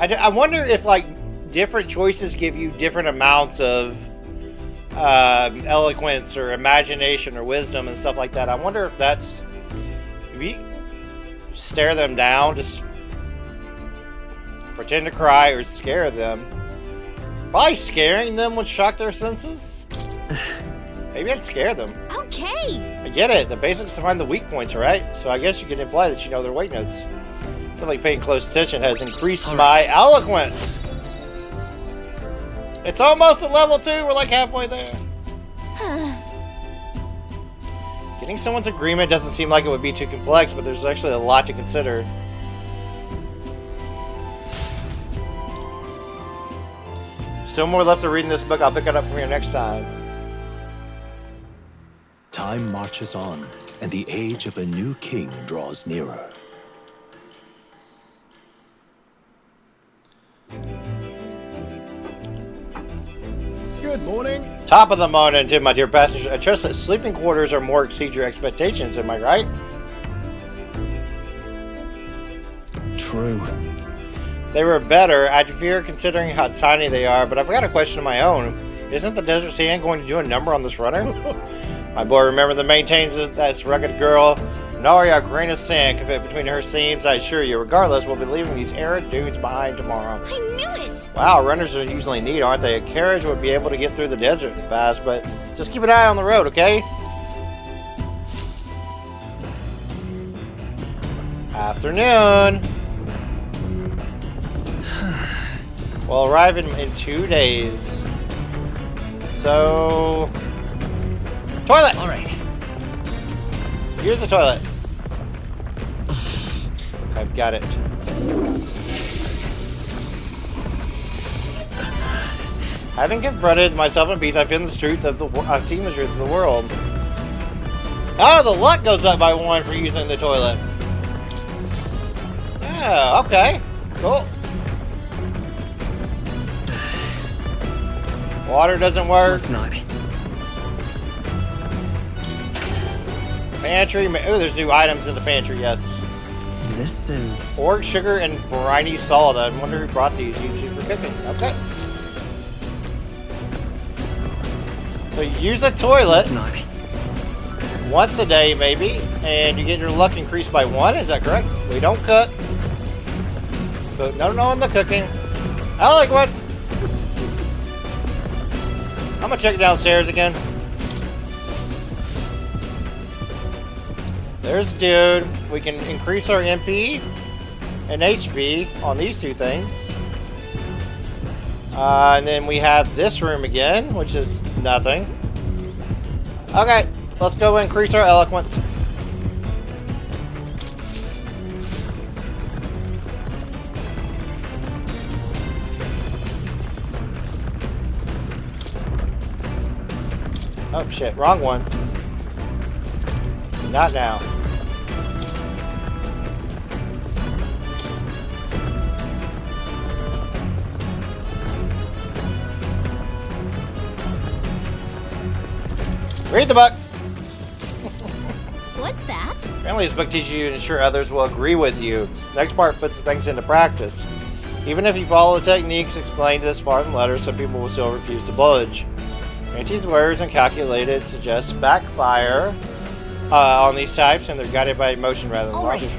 I wonder if, like, different choices give you different amounts of eloquence or imagination or wisdom and stuff like that. I wonder if that's... If you stare them down, just pretend to cry or scare them. Probably scaring them would shock their senses. Maybe I'd scare them. Okay. I get it. The basics to find the weak points, right? So I guess you can imply that you know their weakness. I feel like paying close attention has increased my eloquence. It's almost at level 2. We're like halfway there. Getting someone's agreement doesn't seem like it would be too complex, but there's actually a lot to consider. Still more left to read in this book. I'll pick it up from here next time. Time marches on, and the age of a new king draws nearer. Good morning. Top of the morning to my dear passengers. I trust that sleeping quarters or more exceed your expectations, am I right? True. They were better, I fear, considering how tiny they are, but I've got a question of my own. Isn't the Desert Sand going to do a number on this runner? My boy, remember the maintains that rugged girl. Nary a grain of sand can fit between her seams, I assure you. Regardless, we'll be leaving these arid dunes behind tomorrow. I knew it! Wow, runners are usually neat, aren't they? A carriage would be able to get through the desert fast, but just keep an eye on the road, okay? Afternoon. We'll arrive in 2 days. So... Toilet! Alright. Here's the toilet. I've got it. Having confronted myself and beast, I've seen the truth of the world. Oh, the luck goes up by 1 for using the toilet. Oh, okay. Cool. Water doesn't work. Let's not. Pantry. Oh, there's new items in the pantry, yes. This is... Pork, sugar, and briny salt. I wonder who brought these. Usually for cooking. Okay. So use a toilet once a day, maybe, and you get your luck increased by 1. Is that correct? We don't cook. But no on the cooking. I like what? I'm gonna check downstairs again. There's dude. We can increase our MP and HP on these 2 things. And then we have this room again, which is nothing. Okay, let's go increase our eloquence. Oh shit, wrong one. Not now. Read the book. What's that? Apparently this book teaches you to ensure others will agree with you. Next part puts things into practice. Even if you follow the techniques explained this far in the letter, some people will still refuse to budge. Anti's words and calculated suggest backfire on these types, and they're guided by emotion rather than logic.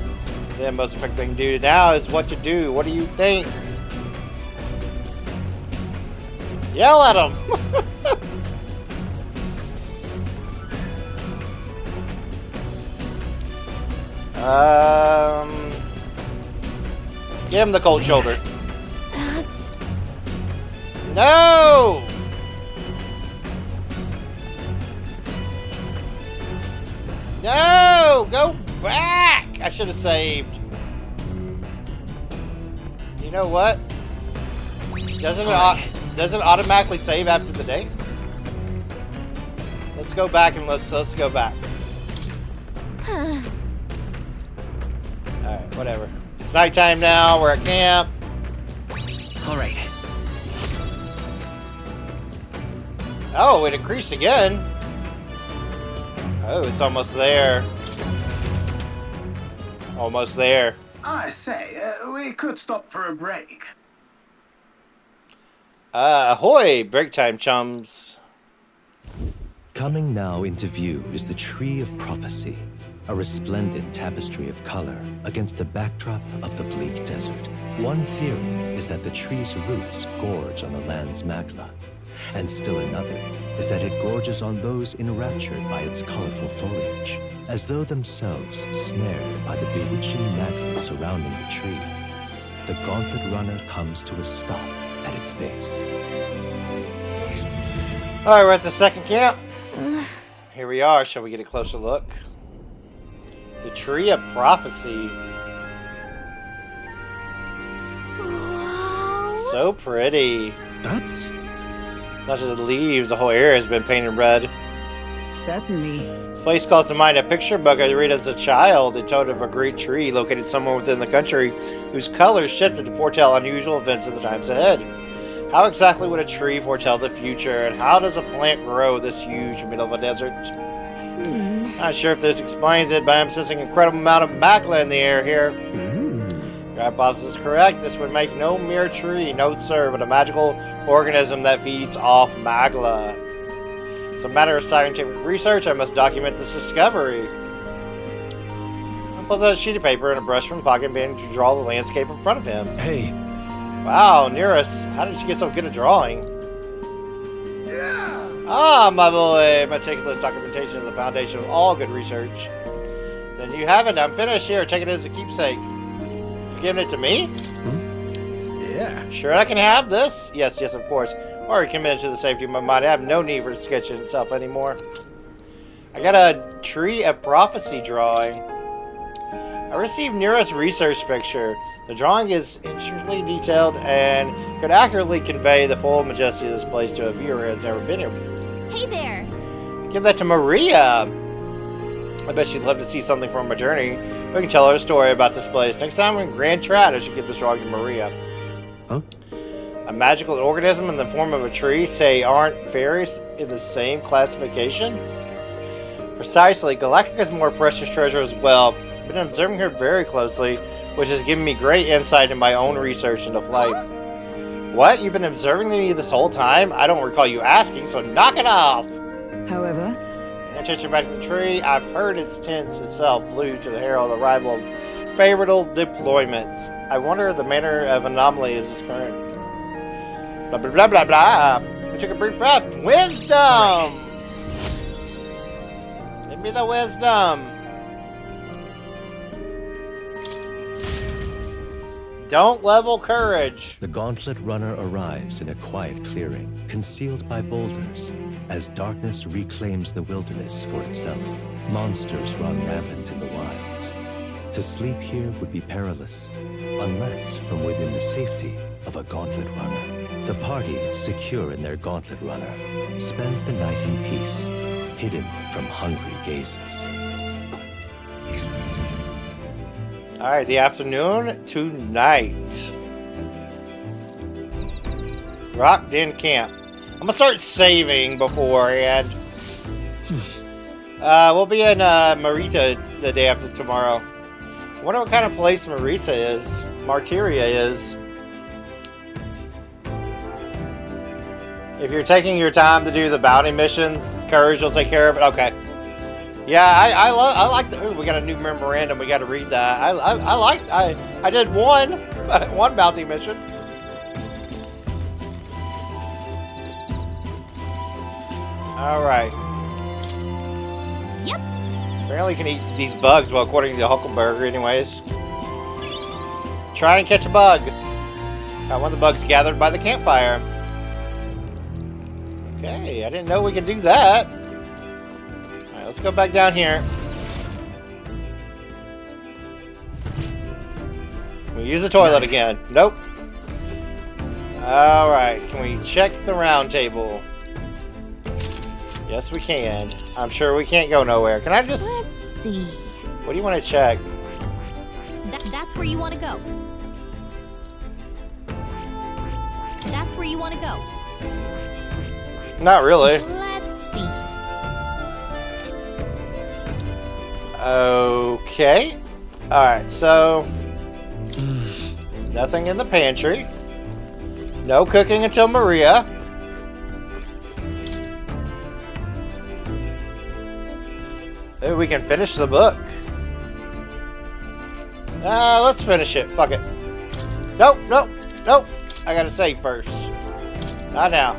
The most effective thing to do now is what to do. What do you think? Yell at them! Give him the cold shoulder. That's... No! No! Go back! I should have saved. You know what? Doesn't it automatically save after the day? Let's go back and let's go back. Alright, whatever. It's nighttime now, we're at camp. Alright. Oh, it increased again. Oh, it's almost there. Almost there. I say, we could stop for a break. Ahoy, break time, chums. Coming now into view is the Tree of Prophecy, a resplendent tapestry of color against the backdrop of the bleak desert. One theory is that the tree's roots gorge on the land's magla, and still another is that it gorges on those enraptured by its colorful foliage, as though themselves snared by the bewitching magla surrounding the tree. The gauntlet runner comes to a stop at its base. Alright, we're at the second camp. Here we are. Shall we get a closer look? The Tree of Prophecy. Wow. So pretty. That's... Not just the leaves, the whole area has been painted red. Certainly. This place calls to mind a picture book I read as a child. It told of a great tree located somewhere within the country whose colors shifted to foretell unusual events in the times ahead. How exactly would a tree foretell the future, and how does a plant grow this huge middle of a desert? Not sure if this explains it, but I'm sensing an incredible amount of magla in the air here. Your hypothesis is correct. This would make no mere tree, no sir, but a magical organism that feeds off magla. It's a matter of scientific research. I must document this discovery. I'll pull out a sheet of paper and a brush from the pocket and begin to draw the landscape in front of him. Hey. Wow, Nearest, how did you get so good at drawing? Ah, my boy, meticulous documentation is the foundation of all good research. Then you have it. I'm finished. Here, take it as a keepsake. You giving it to me? Yeah. Sure I can have this? Yes, of course. I'm already committed to the safety of my mind. I have no need for sketching itself anymore. I got a Tree of Prophecy drawing. I received Nero's research picture. The drawing is intricately detailed and could accurately convey the full majesty of this place to a viewer who has never been here. Hey there! Give that to Maria! I bet she'd love to see something from my journey. We can tell her a story about this place. Next time in Grand Trad, I should give this drawing to Maria. Huh? A magical organism in the form of a tree, say, aren't fairies in the same classification? Precisely. Galactica's more precious treasure as well. I've been observing her very closely, which has given me great insight in my own research into flight. Huh? What? You've been observing me this whole time? I don't recall you asking, so knock it off! However... Attention back to the tree. I've heard its tints itself blew to the herald arrival of favorable deployments. I wonder the manner of anomaly is this current. Blah blah blah blah blah. We took a brief breath. Wisdom! Give me the wisdom. Don't level courage. The Gauntlet Runner arrives in a quiet clearing, concealed by boulders. As darkness reclaims the wilderness for itself, monsters run rampant in the wilds. To sleep here would be perilous, unless from within the safety of a Gauntlet Runner. The party, secure in their Gauntlet Runner, spends the night in peace, hidden from hungry gazes. Alright, the afternoon to night. Rock Den Camp. I'm gonna start saving beforehand. We'll be in Marita the day after tomorrow. I wonder what kind of place Marita is. Martyria is. If you're taking your time to do the bounty missions, Courage will take care of it. Okay. Yeah, I like the. Ooh, we got a new memorandum. We got to read that. I did one bounty mission. All right. Yep. Apparently, you can eat these bugs. Well, according to Huckleberg, anyways. Try and catch a bug. Got one of the bugs gathered by the campfire. Okay, I didn't know we could do that. Alright, let's go back down here. We use the toilet again. Nope. Alright, can we check the round table? Yes, we can. I'm sure we can't go nowhere. Can I just... Let's see. What do you want to check? That's where you want to go. That's where you want to go. Not really. Let's see. Okay. Alright, so... Nothing in the pantry. No cooking until Maria. Maybe we can finish the book. Let's finish it. Fuck it. Nope, nope, nope. I gotta save first. Not now.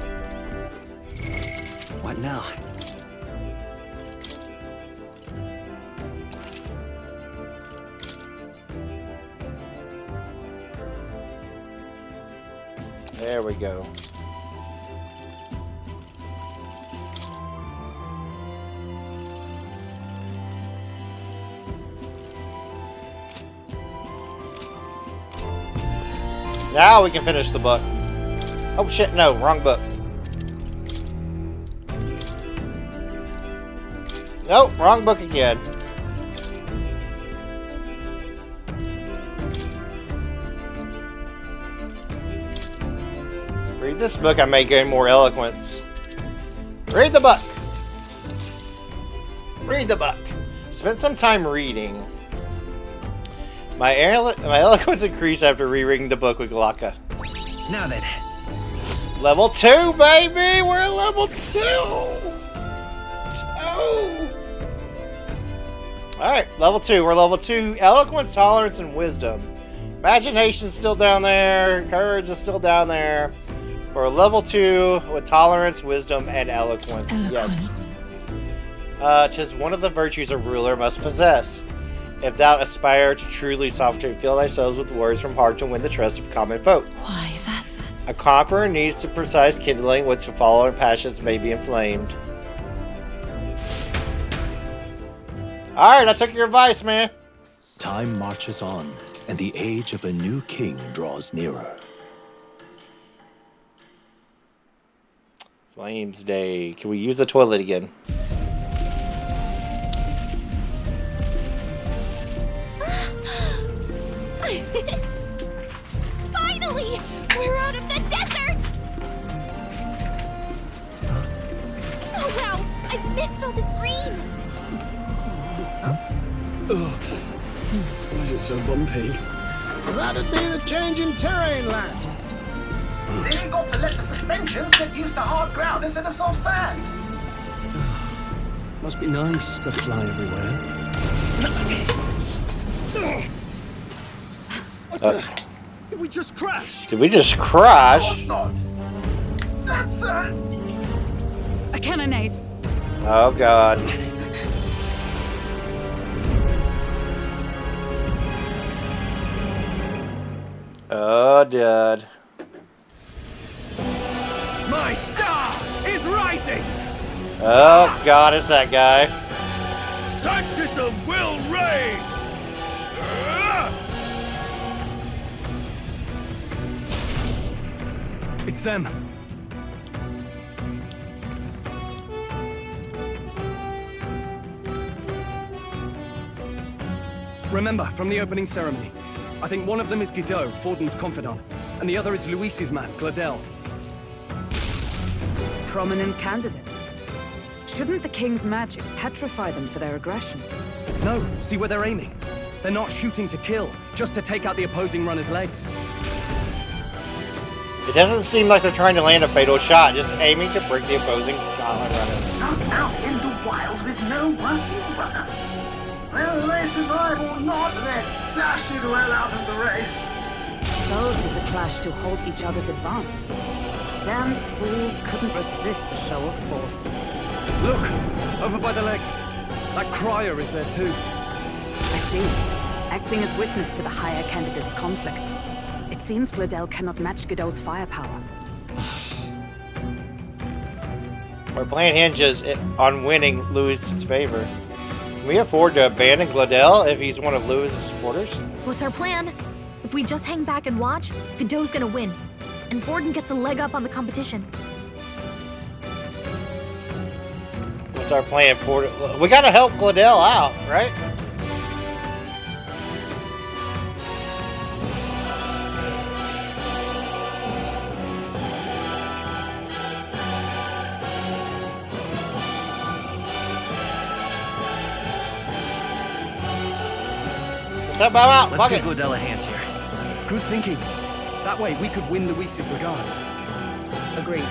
What now? There we go. Now we can finish the book. Oh shit, no, wrong book. Nope, wrong book again. Read this book, I may gain more eloquence. Read the book! Read the book! Spent some time reading. My eloquence increased after rereading the book with Glocka. Now then. Level 2, baby! We're at level 2! Alright, level 2. We're level 2. Eloquence, tolerance, and wisdom. Imagination's still down there. Courage is still down there. We're level 2 with tolerance, wisdom, and eloquence. Yes. 'Tis one of the virtues a ruler must possess. If thou aspire to truly sovereignty, fill thyself with words from heart to win the trust of common folk. Why, that's... A conqueror needs to precise kindling which the following passions may be inflamed. Alright, I took your advice, man. Time marches on, and the age of a new king draws nearer. Flames Day. Can we use the toilet again? Finally! We're out of the desert! Oh wow! I missed all this green! Why is it so bumpy? That'd be the change in terrain, lad. See, you got to let the suspensions get used to hard ground instead of soft sand. Must be nice to fly everywhere. Did we just crash? Did we just crash? Not. That's a cannonade. Oh god. Oh, dad. My star is rising! Oh god, it's that guy. Sanctism will reign! It's them. Remember, from the opening ceremony, I think one of them is Guido, Forden's confidant, and the other is Luis's man, Gladel. Prominent candidates. Shouldn't the king's magic petrify them for their aggression? No, see where they're aiming. They're not shooting to kill, just to take out the opposing runner's legs. It doesn't seem like they're trying to land a fatal shot, just aiming to break the opposing gauntlet runners. Stuck out in the wilds with no working runner. Whether they survive or not, they're dashing well out of the race. So 'tis a clash to halt each other's advance. Damned fools couldn't resist a show of force. Look! Over by the legs. That crier is there too. I see. Acting as witness to the higher candidate's conflict. It seems Gladel cannot match Godot's firepower. Our plan hinges on winning Louis's favor. Can we afford to abandon Gladel if he's one of Louis's supporters? What's our plan? If we just hang back and watch, Godot's gonna win. And Forden gets a leg up on the competition. What's our plan for it? We gotta help Gladel out, right? Let's give Gladel a hand here. Good thinking. That way we could win Luis's regards. Agreed.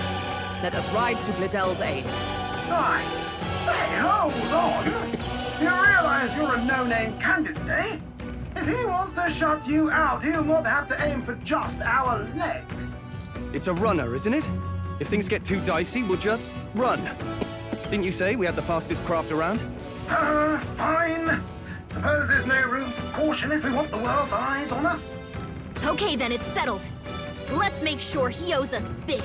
Let us ride to Gladel's aid. I say, hold on. You realize you're a no-name candidate, eh? If he wants to shut you out, he'll not have to aim for just our legs. It's a runner, isn't it? If things get too dicey, we'll just run. Didn't you say we had the fastest craft around? Fine. Suppose there's no room for caution if we want the world's eyes on us? Okay then, it's settled. Let's make sure he owes us big.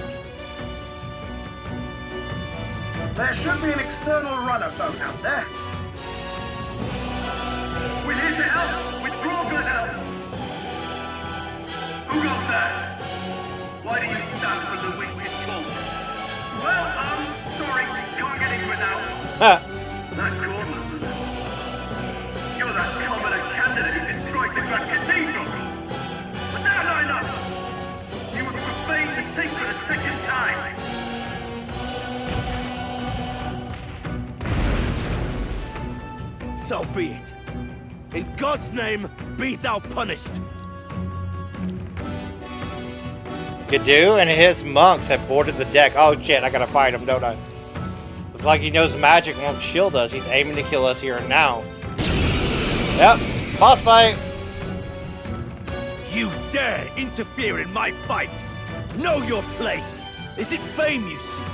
There should be an external runner boat out there. We're here to help! Withdraw, Gladel! Who goes there? Why do you stand for Luis's forces? Well, sorry, can't get into it now. That Gordon. You're that commoner candidate who destroyed the Grand Cathedral! Was that not enough? You would profane the sacred a second time! So be it. In God's name, be thou punished! Gadu and his monks have boarded the deck. Oh shit, I gotta fight him, don't I? Looks like he knows magic won't shield us. He's aiming to kill us here and now. Yep, boss fight! You dare interfere in my fight! Know your place! Is it fame you seek?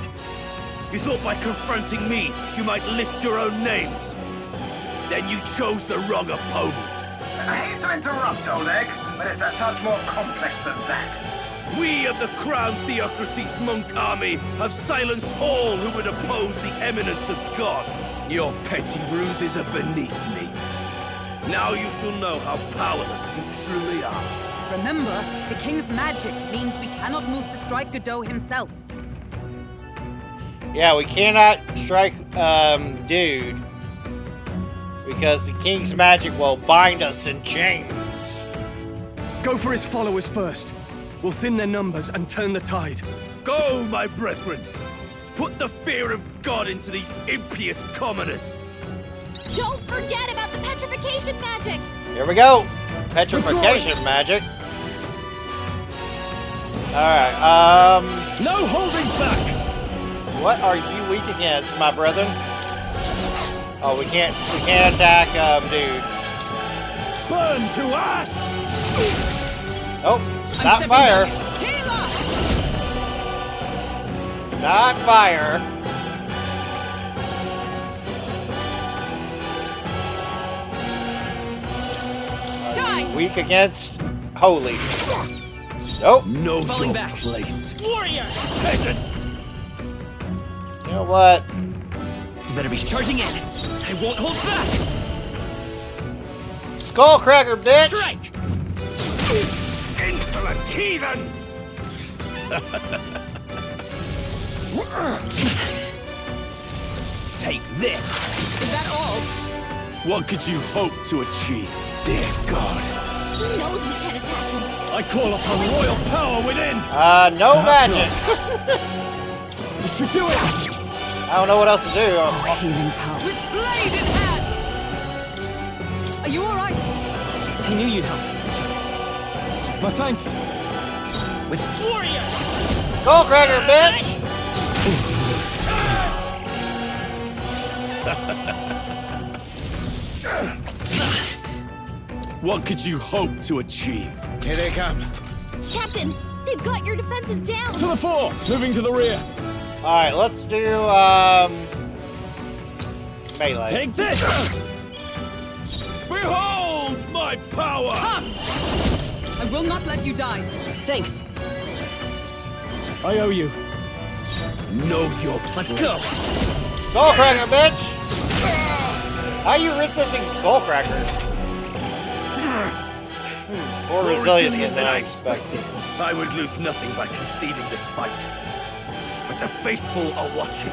You thought by confronting me, you might lift your own names? Then you chose the wrong opponent. I hate to interrupt, Old Egg, but it's a touch more complex than that. We of the Crown Theocracy's monk army have silenced all who would oppose the eminence of God. Your petty ruses are beneath me. Now you shall know how powerless you truly are. Remember, the king's magic means we cannot move to strike Godot himself. Yeah, we cannot strike dude because the king's magic will bind us in chains. Go for his followers first. We'll thin their numbers and turn the tide. Go, my brethren! Put the fear of God into these impious commoners! Don't forget about the petrification magic! Here we go! Petrification magic. Alright, no holding back! What are you weak against, my brethren? Oh, we can't attack, dude. Burn to ash! Oh, not fire. Not fire. Shine! Weak against holy. Nope. Know Falling your back. place. Warrior! Peasants! You know what? You better be charging in. I won't hold back. Skullcracker, bitch! Strike! Insolent heathens! Take this! Is that all? What could you hope to achieve, dear God? He knows we can't attack him. I call upon royal power within! No magic. You should do it! I don't know what else to do. Healing power. With blade in hand! Are you alright? I knew you'd help. My thanks. With warrior! Skullcracker, bitch! What could you hope to achieve? Here they come. Captain, they've got your defenses down. To the fore! Moving to the rear. Alright, let's do, melee. Take this! Behold my power! I will not let you die. Thanks. I owe you. Know your Let's place. go. Skullcracker, bitch! How are you resisting Skullcracker? More resilient than I expected. I would lose nothing by conceding this fight. But the faithful are watching.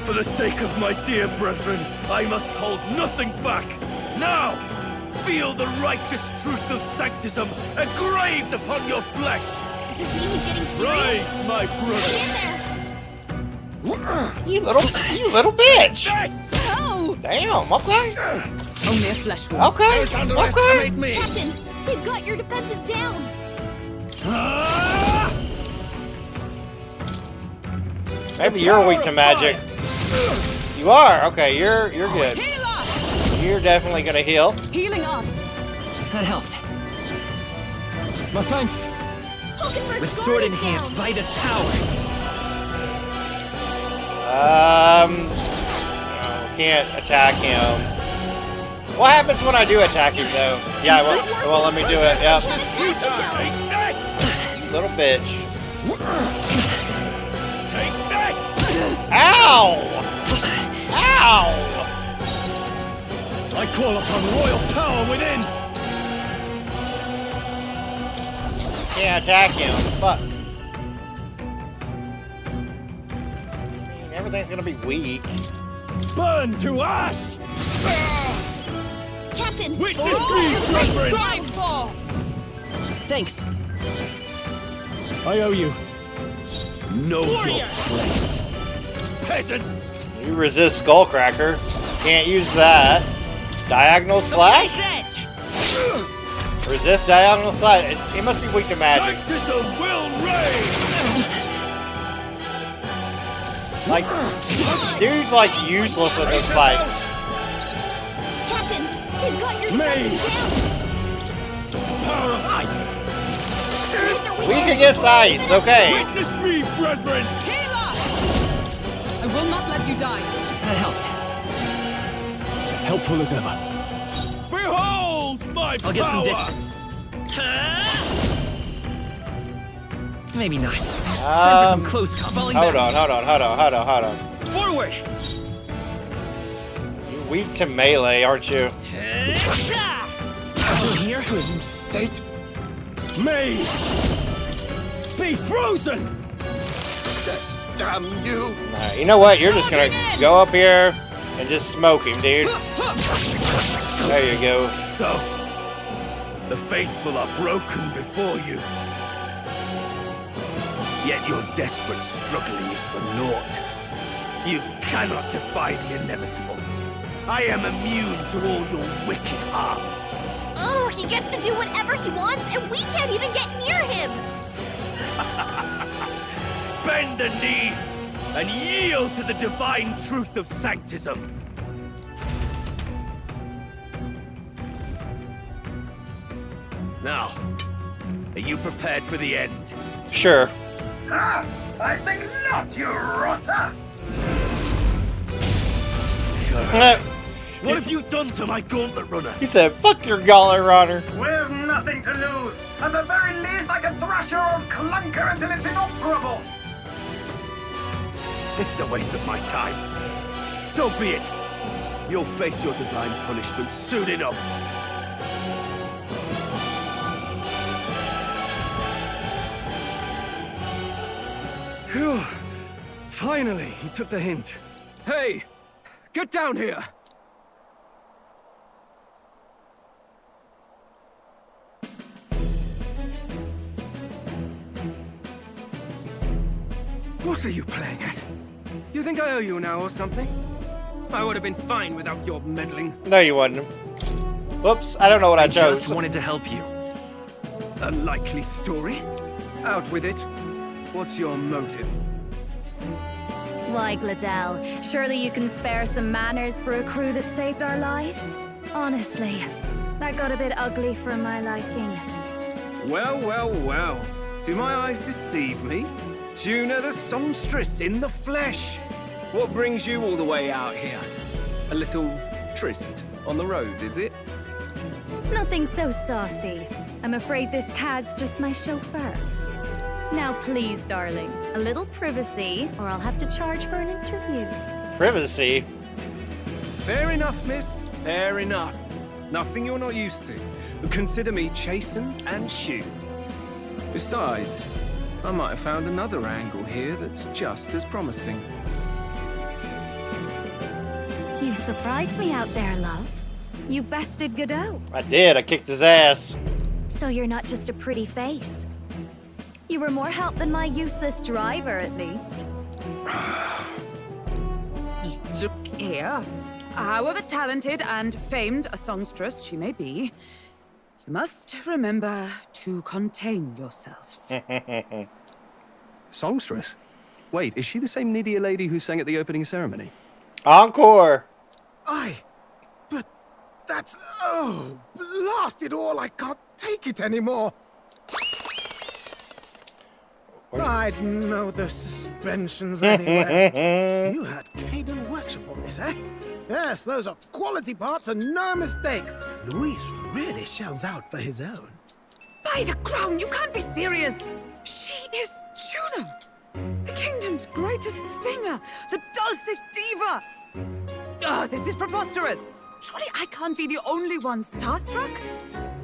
For the sake of my dear brethren, I must hold nothing back. Now, feel the righteous truth of sanctism engraved upon your flesh. Does this mean he's getting serious? Rise, my brother. You little bitch! No! Damn, okay. Only a flesh wound. Okay, okay. Me. Captain, they've got your defenses down. Maybe you're weak to magic. You are? Okay, you're good. Heal us! You're definitely gonna heal. Healing us! That helped. My thanks. Hulkenberg's With guard sword in is hand, down. by this power. Can't attack him. What happens when I do attack him, though? Yeah, it won't let me do it. Yep. Little bitch. Take this! Ow! Ow! I call upon royal power within. Can't attack him. Fuck. Everything's gonna be weak. Burn to ash! Captain, Witness me, brethren! Strive for! Thanks. I owe you. Know your place. Peasants! You resist Skullcracker. Can't use that. Diagonal slash? Resist diagonal slash. He must be weak to magic. Sanctism will reign! Like, dude's like useless in this fight. Captain, they've got your Mage. defenses down. Power of ice. Weak against ice, okay. Witness me, brethren! Heal us! I will not let you die. That helped. Helpful as ever. Behold my I'll get some power! distance. Maybe not. Time for some close call. Falling Hold back. on. Forward! You weak to melee, aren't you? Here, good state. May be frozen. Damn you! You know what? You're just gonna go up here and just smoke him, dude. There you go. So, the faithful are broken before you. Yet your desperate struggling is for naught. You cannot defy the inevitable. I am immune to all your wicked hearts. Oh, he gets to do whatever he wants, and we can't even get near him! Bend the knee and yield to the divine truth of sanctism. Now, are you prepared for the end? Sure. Ah, I think not, you rotter! What have you done to my gauntlet runner? He said, fuck your gauntlet runner. We've nothing to lose. At the very least, I can thrash your old clunker until it's inoperable. This is a waste of my time. So be it. You'll face your divine punishment soon enough. Phew. Finally, he took the hint. Hey, get down here. What are you playing at? You think I owe you now or something? I would have been fine without your meddling. No, you wouldn't. Whoops, I don't know what I chose. Just wanted to help you. A likely story? Out with it. What's your motive? Why, Gladell, surely you can spare some manners for a crew that saved our lives? Honestly, that got a bit ugly for my liking. Well, well, well. Do my eyes deceive me? Juna the songstress in the flesh. What brings you all the way out here? A little tryst on the road, is it? Nothing so saucy. I'm afraid this cad's just my chauffeur. Now please, darling, a little privacy, or I'll have to charge for an interview. Privacy? Fair enough, miss. Fair enough. Nothing you're not used to. Consider me chastened and shooed. Besides, I might have found another angle here that's just as promising. You surprised me out there, love. You bested Godot. I did. I kicked his ass. So you're not just a pretty face. You were more help than my useless driver, at least. Look here. However talented and famed a songstress she may be, you must remember to contain yourselves. Songstress? Wait, is she the same Nydia lady who sang at the opening ceremony? Encore! But that's... Oh, blast it all, I can't take it anymore. I'd know the suspensions anywhere. You had Caden workshop on this, eh? Yes, those are quality parts and no mistake. Luis really shells out for his own. By the crown, you can't be serious! She is Juna! The kingdom's greatest singer! The dulcet diva! Oh, this is preposterous! Surely I can't be the only one starstruck?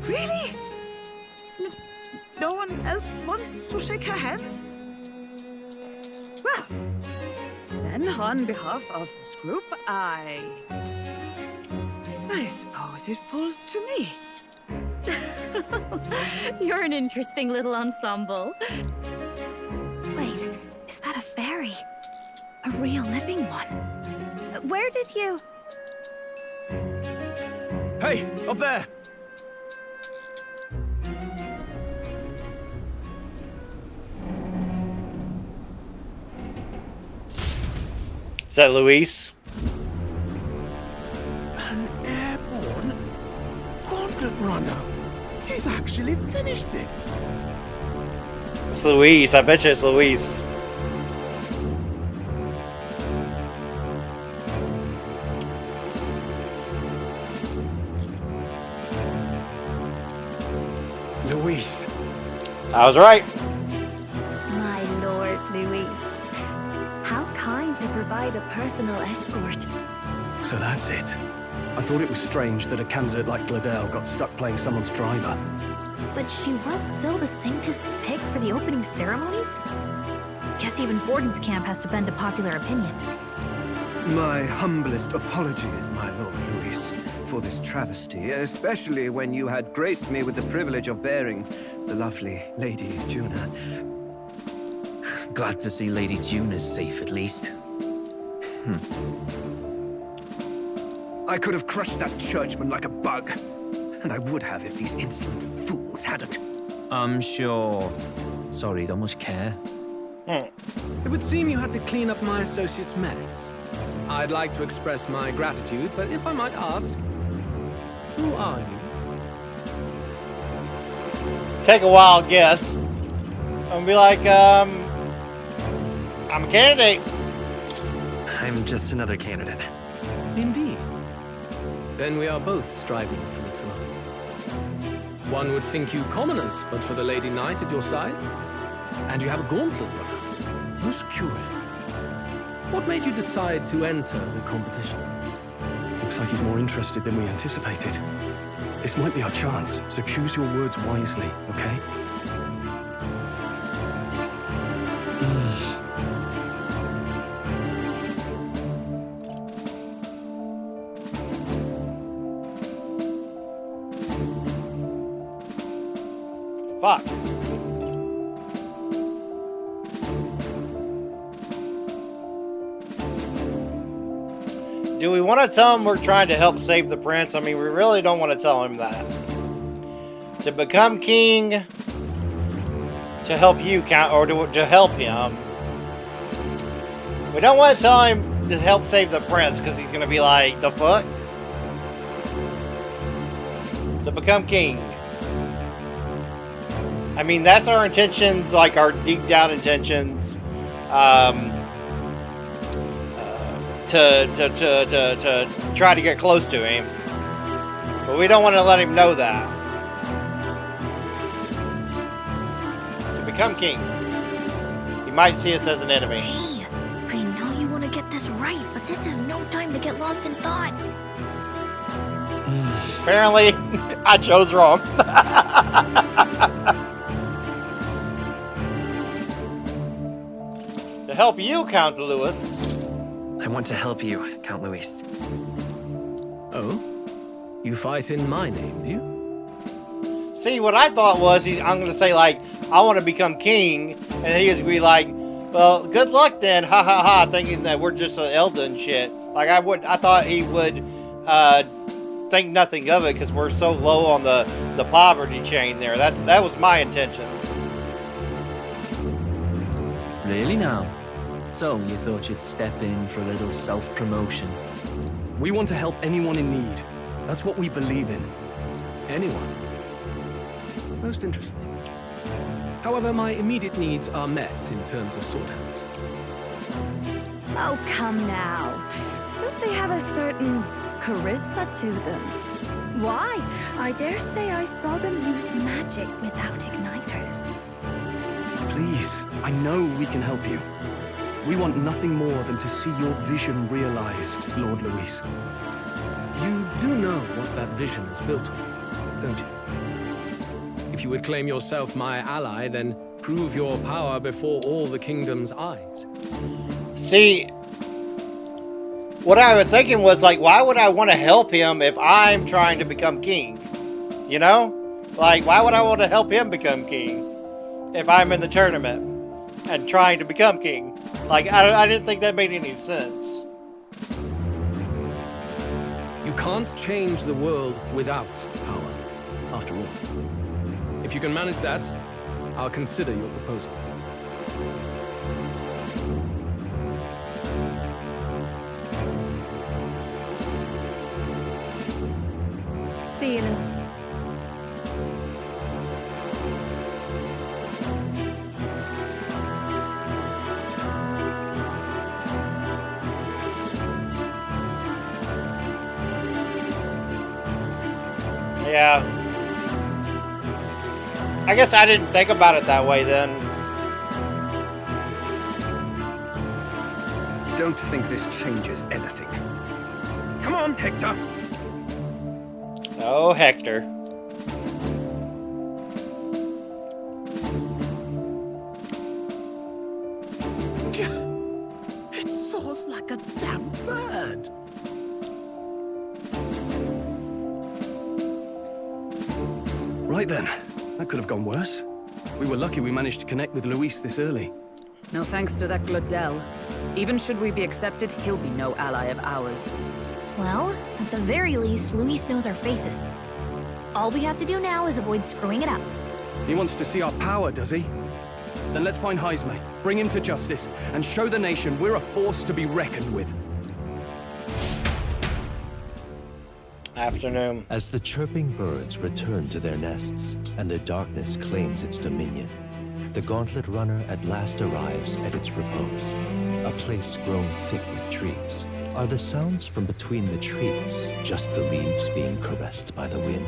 Really? No one else wants to shake her hand? Well, then on behalf of this group, I suppose it falls to me. You're an interesting little ensemble. Wait, is that a fairy? A real living one? Where did you... Hey, up there! Is that Luis? An airborne gauntlet runner. He's actually finished it. It's Luis. I bet you it's Luis. Luis. I was right. My lord, Luis. How kind to provide a personal escort. So that's it. I thought it was strange that a candidate like Gladel got stuck playing someone's driver. But she was still the Sanctist's pick for the opening ceremonies? Guess even Forden's camp has to bend to popular opinion. My humblest apologies, my Lord Louis, for this travesty, especially when you had graced me with the privilege of bearing the lovely Lady Juna. Glad to see Lady June is safe, at least. I could have crushed that churchman like a bug. And I would have if these insolent fools hadn't. I'm sure. Sorry, don't much care. It would seem you had to clean up my associate's mess. I'd like to express my gratitude, but if I might ask, who are you? Take a wild guess. I'm gonna be like, I'm a candidate. I'm just another candidate. Indeed. Then we are both striving for the throne. One would think you commoners, but for the Lady Knight at your side. And you have a gauntlet runner. Most curious. What made you decide to enter the competition? Looks like he's more interested than we anticipated. This might be our chance, so choose your words wisely, okay? Fuck. Do we want to tell him we're trying to help save the prince? I mean, we really don't want to tell him that. To become king, to help you count, or to help him. We don't want to tell him to help save the prince, because he's going to be like, the fuck? To become king. I mean, that's our intentions, like our deep down intentions. To try to get close to him. But we don't want to let him know that. To become king. He might see us as an enemy. Hey, I know you want to get this right, but this is no time to get lost in thought. Apparently, I chose wrong. To help you, Count Louis. I want to help you, Count Louis. Oh? You fight in my name, do you? See, what I thought was, I'm going to say, like, I want to become king, and then he's going to be like, well, good luck then, ha ha ha, thinking that we're just an elder and shit. Like, I thought he would think nothing of it, because we're so low on the poverty chain there. That was my intentions. Really now? So, you thought you'd step in for a little self-promotion? We want to help anyone in need. That's what we believe in. Anyone? Most interesting. However, my immediate needs are met in terms of sword hands. Oh, come now. Don't they have a certain charisma to them? Why? I dare say I saw them use magic without igniters. Please, I know we can help you. We want nothing more than to see your vision realized, Lord Louis. You do know what that vision is built on, don't you? If you would claim yourself my ally, then prove your power before all the kingdom's eyes. See, what I was thinking was, like, why would I want to help him if I'm trying to become king? You know? Like, why would I want to help him become king if I'm in the tournament and trying to become king? Like, I didn't think that made any sense. You can't change the world without power, after all. If you can manage that, I'll consider your proposal. See you, Luz. Yeah. I guess I didn't think about it that way then. Don't think this changes anything. Come on, Hector. Oh, Hector. It soars like a damn bird. Right then. That could have gone worse. We were lucky we managed to connect with Luis this early. No thanks to that Glodell. Even should we be accepted, he'll be no ally of ours. Well, at the very least, Luis knows our faces. All we have to do now is avoid screwing it up. He wants to see our power, does he? Then let's find Heisme, bring him to justice, and show the nation we're a force to be reckoned with. Afternoon. As the chirping birds return to their nests and the darkness claims its dominion, the Gauntlet Runner at last arrives at its repose, a place grown thick with trees. Are the sounds from between the trees just the leaves being caressed by the wind?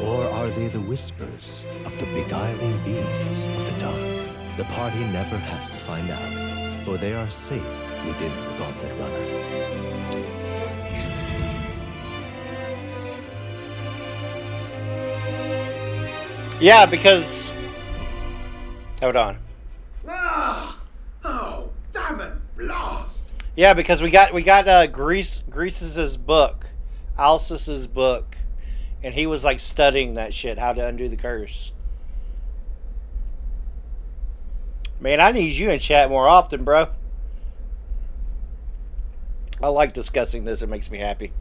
Or are they the whispers of the beguiling beings of the dark? The party never has to find out, for they are safe within the Gauntlet Runner. Yeah, because... Hold on. Ah! Oh, damn it, blast! Yeah, because we got Grease's book, Alcis's book, and he was like studying that shit, how to undo the curse. Man, I need you in chat more often, bro. I like discussing this. It makes me happy.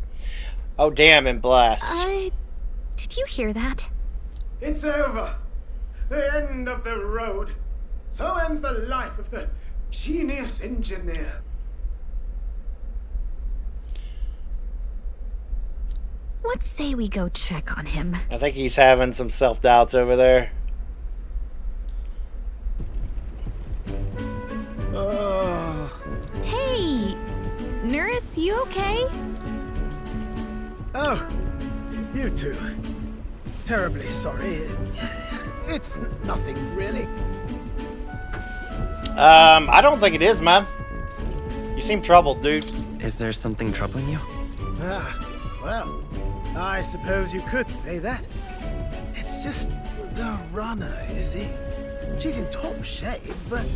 Oh, damn, and blast. Did you hear that? It's over. The end of the road. So ends the life of the genius engineer. Let's say we go check on him. I think he's having some self-doubts over there. Hey! Nurse, you okay? Oh, you two. Terribly sorry. It's nothing, really. I don't think it is, man. You seem troubled, dude. Is there something troubling you? Ah, well, I suppose you could say that. It's just the runner, you see. She's in top shape, but...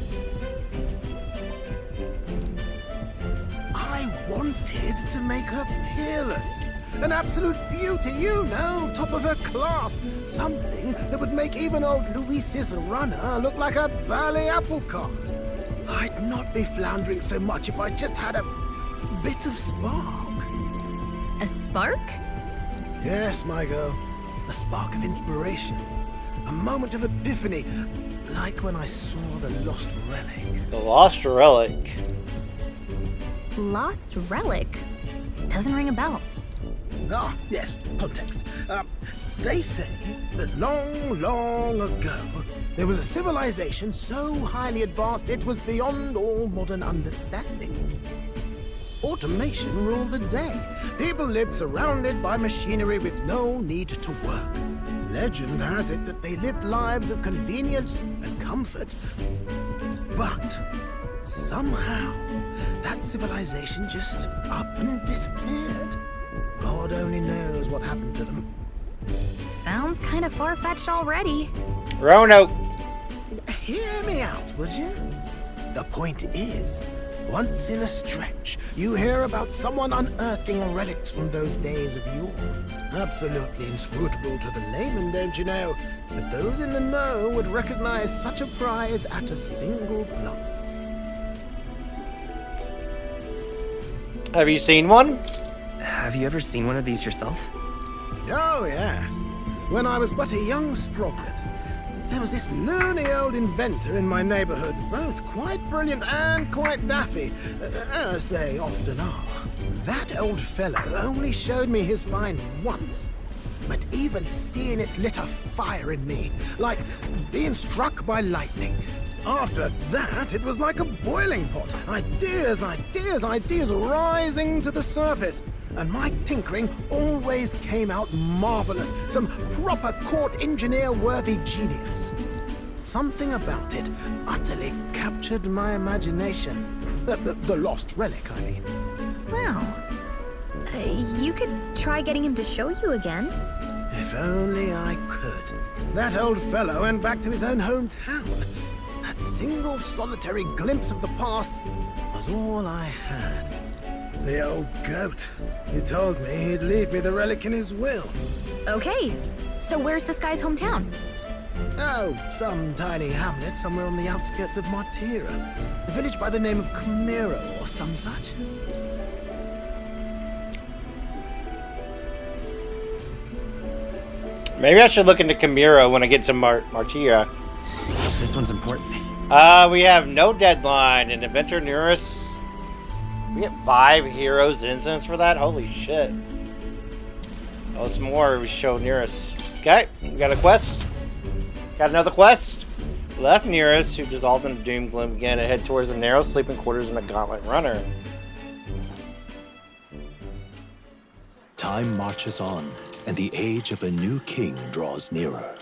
I wanted to make her peerless. An absolute beauty, you know, top of her class. Something that would make even old Luis's runner look like a ballet apple cart. I'd not be floundering so much if I just had a bit of spark. A spark? Yes, my girl. A spark of inspiration. A moment of epiphany, like when I saw the lost relic. The lost relic? Lost relic? Doesn't ring a bell. Ah, yes, context. They say that long, long ago, there was a civilization so highly advanced it was beyond all modern understanding. Automation ruled the day. People lived surrounded by machinery with no need to work. Legend has it that they lived lives of convenience and comfort. But somehow, that civilization just up and disappeared. God only knows what happened to them. Sounds kind of far-fetched already. Roanoke. Hear me out, would you? The point is, once in a stretch, you hear about someone unearthing relics from those days of yore. Absolutely inscrutable to the layman, don't you know? But those in the know would recognize such a prize at a single glance. Have you seen one? Have you ever seen one of these yourself? Oh, yes. When I was but a young sprocket, there was this loony old inventor in my neighborhood, both quite brilliant and quite daffy, as they often are. That old fellow only showed me his find once, but even seeing it lit a fire in me, like being struck by lightning. After that, it was like a boiling pot. Ideas, ideas, ideas rising to the surface. And my tinkering always came out marvelous. Some proper court engineer-worthy genius. Something about it utterly captured my imagination. The lost relic, I mean. Wow. You could try getting him to show you again. If only I could. That old fellow went back to his own hometown. That single solitary glimpse of the past was all I had. The old goat. He told me he'd leave me the relic in his will. Okay, so where's this guy's hometown? Oh, some tiny hamlet somewhere on the outskirts of Martira. A village by the name of Camiro or some such. Maybe I should look into Camiro when I get to Martira. This one's important. We have no deadline. And Inventor Neurus. We get 5 heroes and incidents for that? Holy shit. Oh, some more we show Neurus. Okay, we got a quest. Got another quest. Left Neurus, who dissolved in doom gloom again, and head towards the narrow sleeping quarters in the Gauntlet Runner. Time marches on, and the age of a new king draws nearer.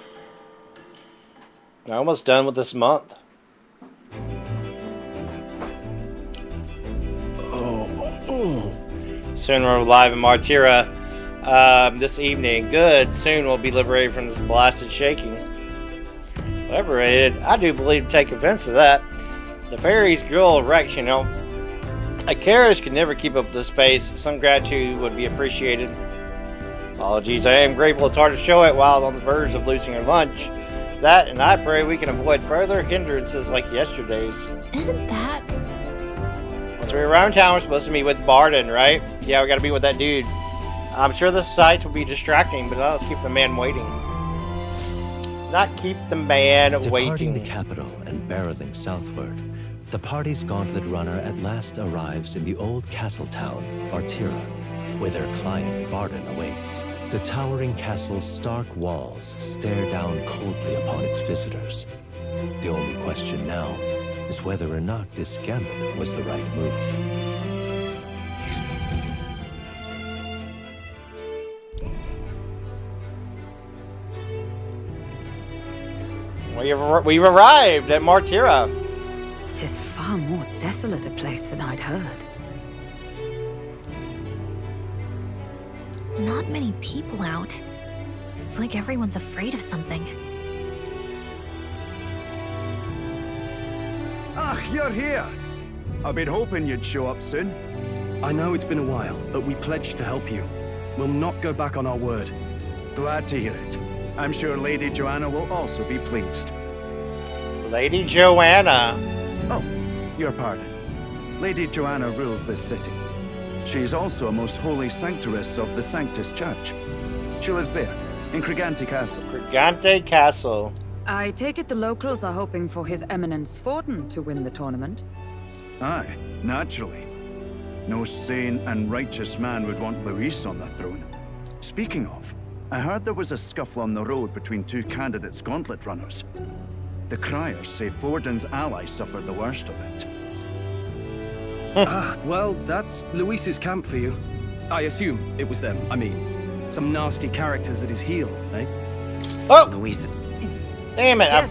I'm almost done with this month. Soon we're live in Martira this evening. Good. Soon we'll be liberated from this blasted shaking. Liberated? I do believe to take offense to that. The fairies grow erect, you know. A carriage could never keep up with this pace. Some gratitude would be appreciated. Apologies, I am grateful it's hard to show it while on the verge of losing your lunch. That, and I pray we can avoid further hindrances like yesterday's. Isn't that... Once we're around town, we're supposed to meet with Barden, right? Yeah, we gotta meet with that dude. I'm sure the sights will be distracting, but let's keep the man waiting. Not keep the man waiting. Departing the capital and barreling southward, the party's gauntlet runner at last arrives in the old castle town, Martira, where their client Barden awaits. The towering castle's stark walls stare down coldly upon its visitors. The only question now is whether or not this gambit was the right move. We've arrived at Martira. 'Tis far more desolate a place than I'd heard. Not many people out. It's like everyone's afraid of something. Ah, you're here! I've been hoping you'd show up soon. I know it's been a while, but we pledged to help you. We'll not go back on our word. Glad to hear it. I'm sure Lady Joanna will also be pleased. Lady Joanna. Oh, your pardon. Lady Joanna rules this city. She is also a most holy sanctuaress of the Sanctus Church. She lives there, in Crigante Castle. Crigante Castle. I take it the locals are hoping for His Eminence Forden to win the tournament. Aye, naturally. No sane and righteous man would want Luis on the throne. Speaking of, I heard there was a scuffle on the road between 2 candidates gauntlet runners. The criers say Forden's allies suffered the worst of it. Well, that's Luis's camp for you. I assume it was them. I mean, some nasty characters at his heel, eh? Oh! Luis. Damn it! Yes.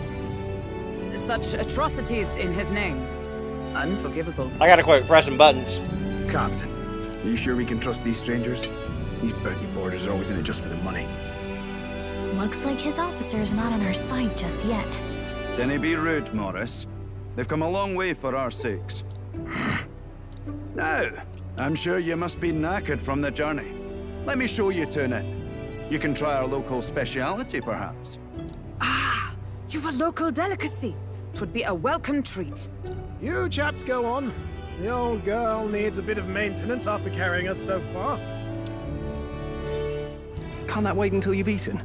Such atrocities in his name. Unforgivable. I gotta quit pressing buttons. Captain, are you sure we can trust these strangers? These bounty boarders are always in it just for the money. Looks like his officer's not on our side just yet. Dinna be rude, Morris. They've come a long way for our sakes. Now, I'm sure you must be knackered from the journey. Let me show you to an inn. You can try our local speciality, perhaps. Ah, you've a local delicacy. 'Twould be a welcome treat. You chaps go on. The old girl needs a bit of maintenance after carrying us so far. Can't that wait until you've eaten?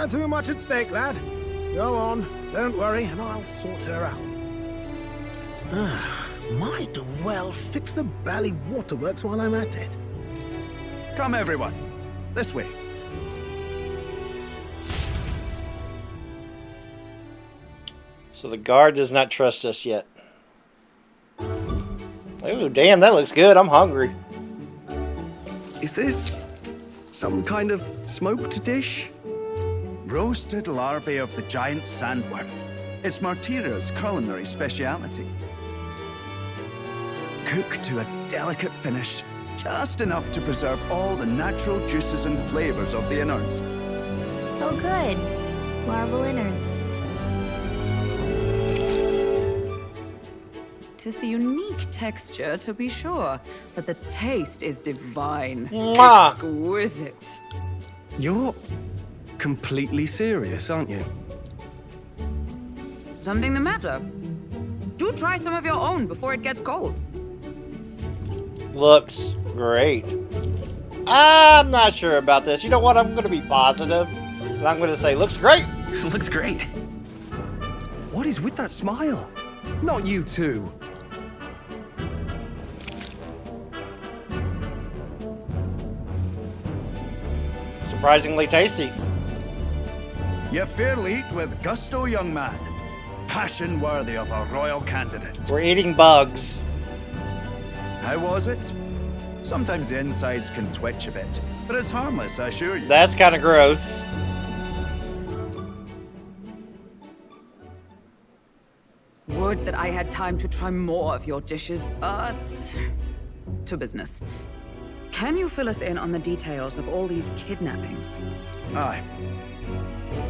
Too much at stake, lad. Go on, don't worry, and I'll sort her out. Might well fix the bally waterworks while I'm at it. Come, everyone. This way. So the guard does not trust us yet. Oh, damn, that looks good. I'm hungry. Is this some kind of smoked dish? Roasted larvae of the giant sandworm. It's Martira's culinary speciality. cook to a delicate finish, just enough to preserve all the natural juices and flavors of the innards. Oh good. Larval innards. Tis a unique texture, to be sure, but the taste is divine. Mwah! Exquisite. You're completely serious, aren't you? Something the matter? Do try some of your own before it gets cold. Looks great. I'm not sure about this. You know what? I'm going to be positive. And I'm going to say, looks great. Looks great. What is with that smile? Not you too. Surprisingly tasty. You fairly eat with gusto, young man. Passion worthy of a royal candidate. We're eating bugs. How was it? Sometimes the insides can twitch a bit, but it's harmless, I assure you. That's kind of gross. Would that I had time to try more of your dishes, but... to business. Can you fill us in on the details of all these kidnappings? Aye.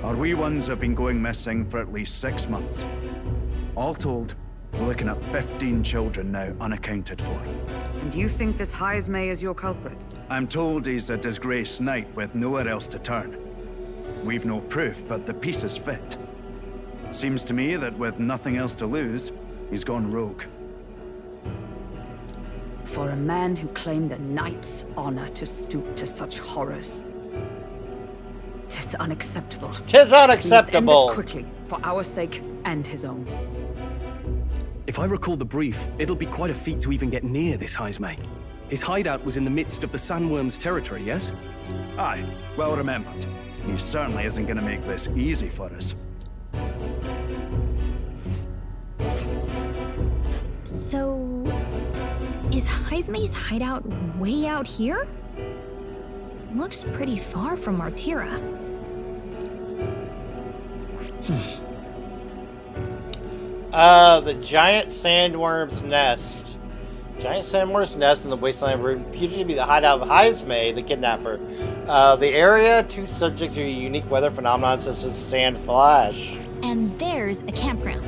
Our wee ones have been going missing for at least 6 months. All told, we're looking at 15 children now unaccounted for. And you think this Heismay is your culprit? I'm told he's a disgraced knight with nowhere else to turn. We've no proof, but the pieces fit. Seems to me that with nothing else to lose, he's gone rogue. For a man who claimed a knight's honor to stoop to such horrors. 'Tis unacceptable. 'Tis unacceptable. We must end this quickly, for our sake and his own. If I recall the brief, it'll be quite a feat to even get near this Heismay. His hideout was in the midst of the sandworm's territory, yes? Aye, well remembered. He certainly isn't going to make this easy for us. So... is Heismay's hideout way out here? Looks pretty far from Martira. The giant sandworm's nest. Giant sandworm's nest in the wasteland reputed to be the hideout of Heismay, the kidnapper. The area too subject to a unique weather phenomenon such as sand flash. And there's a campground.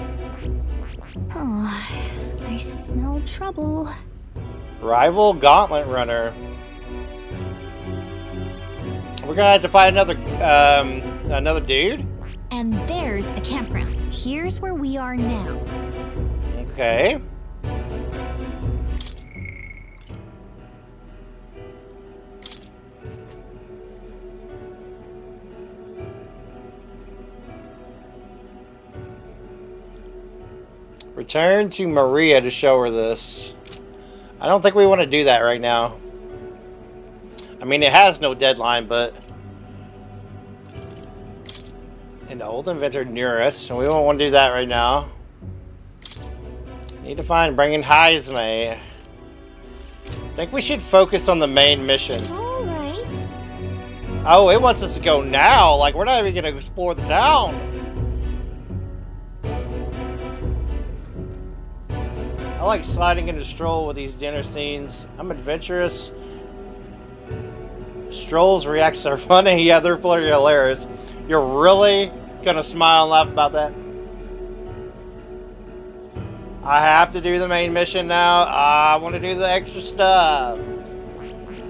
Oh, I smell trouble. Rival gauntlet runner. We're gonna have to find another dude. And there's a campground. Here's where we are now. Okay. Return to Maria to show her this. I don't think we want to do that right now. I mean, it has no deadline, but... an old inventor near us, and we don't want to do that right now. Need to find bringing Heismay. I think we should focus on the main mission. Alright. Oh, it wants us to go now. Like, we're not even going to explore the town. I like sliding into Stroll with these dinner scenes. I'm adventurous. Stroll's reactions are funny. Yeah, they're pretty hilarious. You're really gonna smile and laugh about that? I have to do the main mission now. I want to do the extra stuff.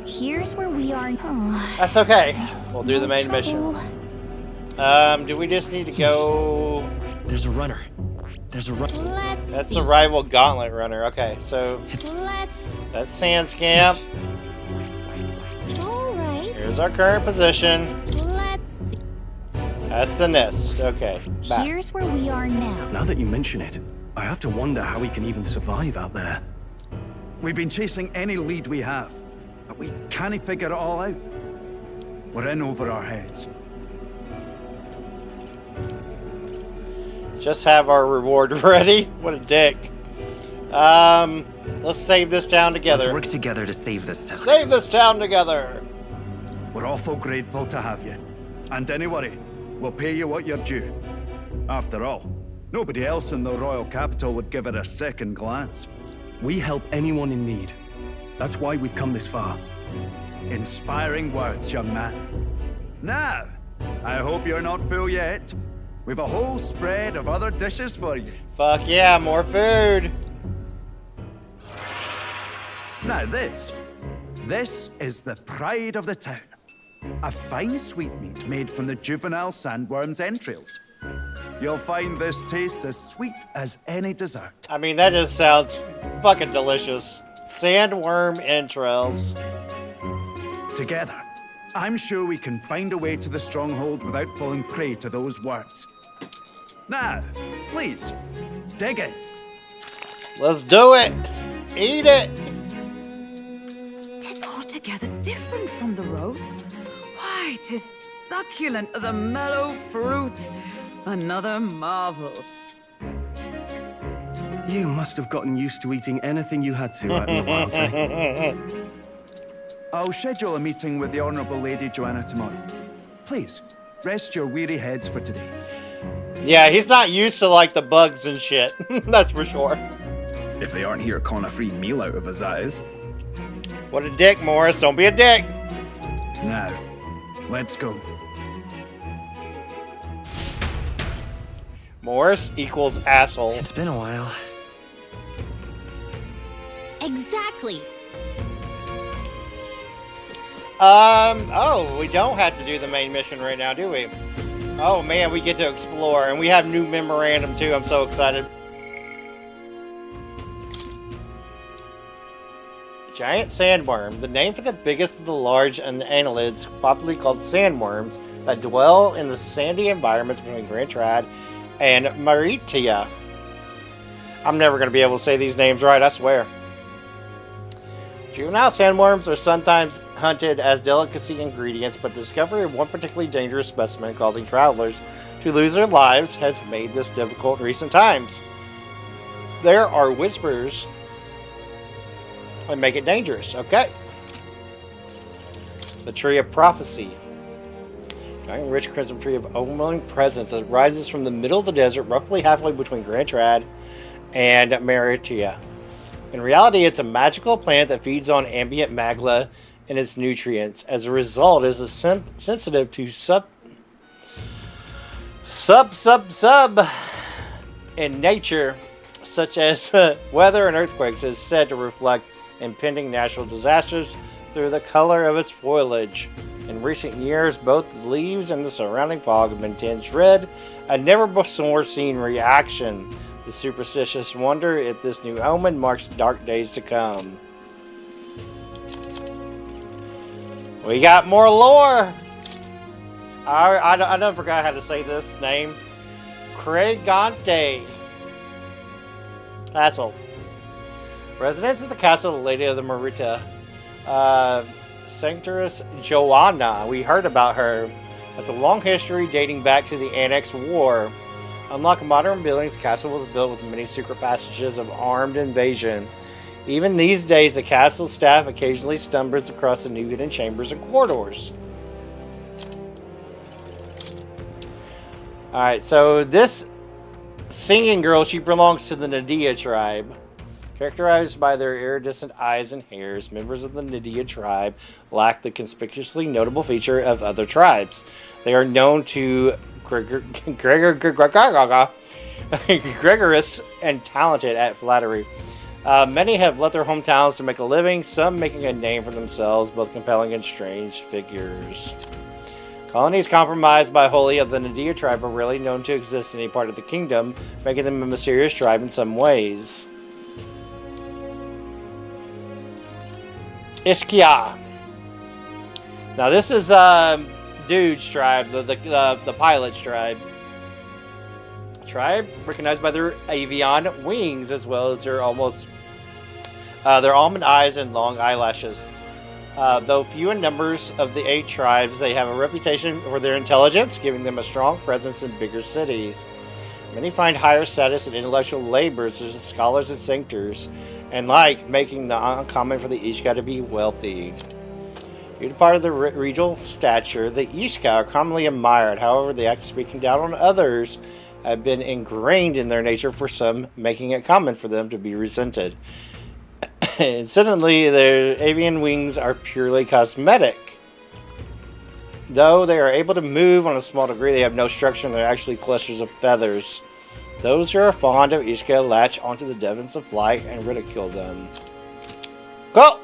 Here's where we are. Oh, that's okay. We'll do the main mission. Do we just need to go? There's a runner. There's a runner. That's a rival gauntlet runner. Okay, so that's Sans Camp. Alright. Here's our current position. That's the nest. Okay. Back. Here's where we are now. Now that you mention it, I have to wonder how we can even survive out there. We've been chasing any lead we have, but we can't figure it all out. We're in over our heads. Just have our reward ready. What a dick. Let's save this town together. Let's work together to save this town. Save this town together. We're awful grateful to have you. And don't worry, we'll pay you what you're due. After all, nobody else in the royal capital would give it a second glance. We help anyone in need. That's why we've come this far. Inspiring words, young man. Now, I hope you're not full yet. We've a whole spread of other dishes for you. Fuck yeah, more food. Now this is the pride of the town. A fine sweetmeat made from the juvenile sandworm's entrails. You'll find this tastes as sweet as any dessert. I mean, that just sounds fucking delicious. Sandworm entrails. Together, I'm sure we can find a way to the stronghold without falling prey to those worms. Now, please, dig in. Let's do it. Eat it. Tis altogether different from the roast. Why, 'tis succulent as a mellow fruit. Another marvel. You must have gotten used to eating anything you had to out in the wild, eh? I'll schedule a meeting with the Honourable Lady Joanna tomorrow. Please, rest your weary heads for today. Yeah, he's not used to, like, the bugs and shit. That's for sure. If they aren't here calling a free meal out of us, that is. What a dick, Morris. Don't be a dick. Now, let's go. Morris equals asshole. It's been a while. Exactly. Oh, we don't have to do the main mission right now, do we? Oh man, we get to explore, and we have new memorandum too. I'm so excited. Giant sandworm, the name for the biggest of the large annelids, popularly called sandworms, that dwell in the sandy environments between Grand Trad and Maritia. I'm never going to be able to say these names right, I swear. Juvenile sandworms are sometimes hunted as delicacy ingredients, but the discovery of one particularly dangerous specimen causing travelers to lose their lives has made this difficult in recent times. There are whispers that make it dangerous. Okay. The Tree of Prophecy. Giant rich crimson tree of overwhelming presence that rises from the middle of the desert, roughly halfway between Grand Trad and Maritia. In reality, it's a magical plant that feeds on ambient magma and its nutrients. As a result, it is sensitive to sub in nature, such as weather and earthquakes, is said to reflect impending natural disasters through the color of its foliage. In recent years, both the leaves and the surrounding fog have been tinged red, a never-before-seen reaction. The superstitious wonder if this new omen marks dark days to come. We got more lore! I don't forgot how to say this name. Craigante. Castle. Residents of the castle of the Lady of the Marita. Sanctress Joanna. We heard about her. That's a long history dating back to the Annex War. Unlike modern buildings, the castle was built with many secret passages of armed invasion. Even these days, the castle staff occasionally stumbles across the new hidden chambers and corridors. Alright, so this singing girl, she belongs to the Nadia tribe. Characterized by their iridescent eyes and hairs, members of the Nadia tribe lack the conspicuously notable feature of other tribes. They are known to gregarious and talented at flattery. Many have left their hometowns to make a living, some making a name for themselves, both compelling and strange figures. Colonies compromised by wholly of the Nadia tribe are rarely known to exist in any part of the kingdom, making them a mysterious tribe in some ways. Ischia. Now this is Dude's tribe, the pilot's tribe. Tribe recognized by their avian wings as well as their almond eyes and long eyelashes. Though few in numbers of the 8 tribes, they have a reputation for their intelligence, giving them a strong presence in bigger cities. Many find higher status in intellectual labors as scholars and sanctors, and making the uncommon for the Ishka to be wealthy. Due to part of the regal stature, the Ishka are commonly admired. However, the act of speaking down on others have been ingrained in their nature, for some making it common for them to be resented. Incidentally, their avian wings are purely cosmetic. Though they are able to move on a small degree, they have no structure and they're actually clusters of feathers. Those who are fond of Ishka latch onto the devils of flight and ridicule them. Go!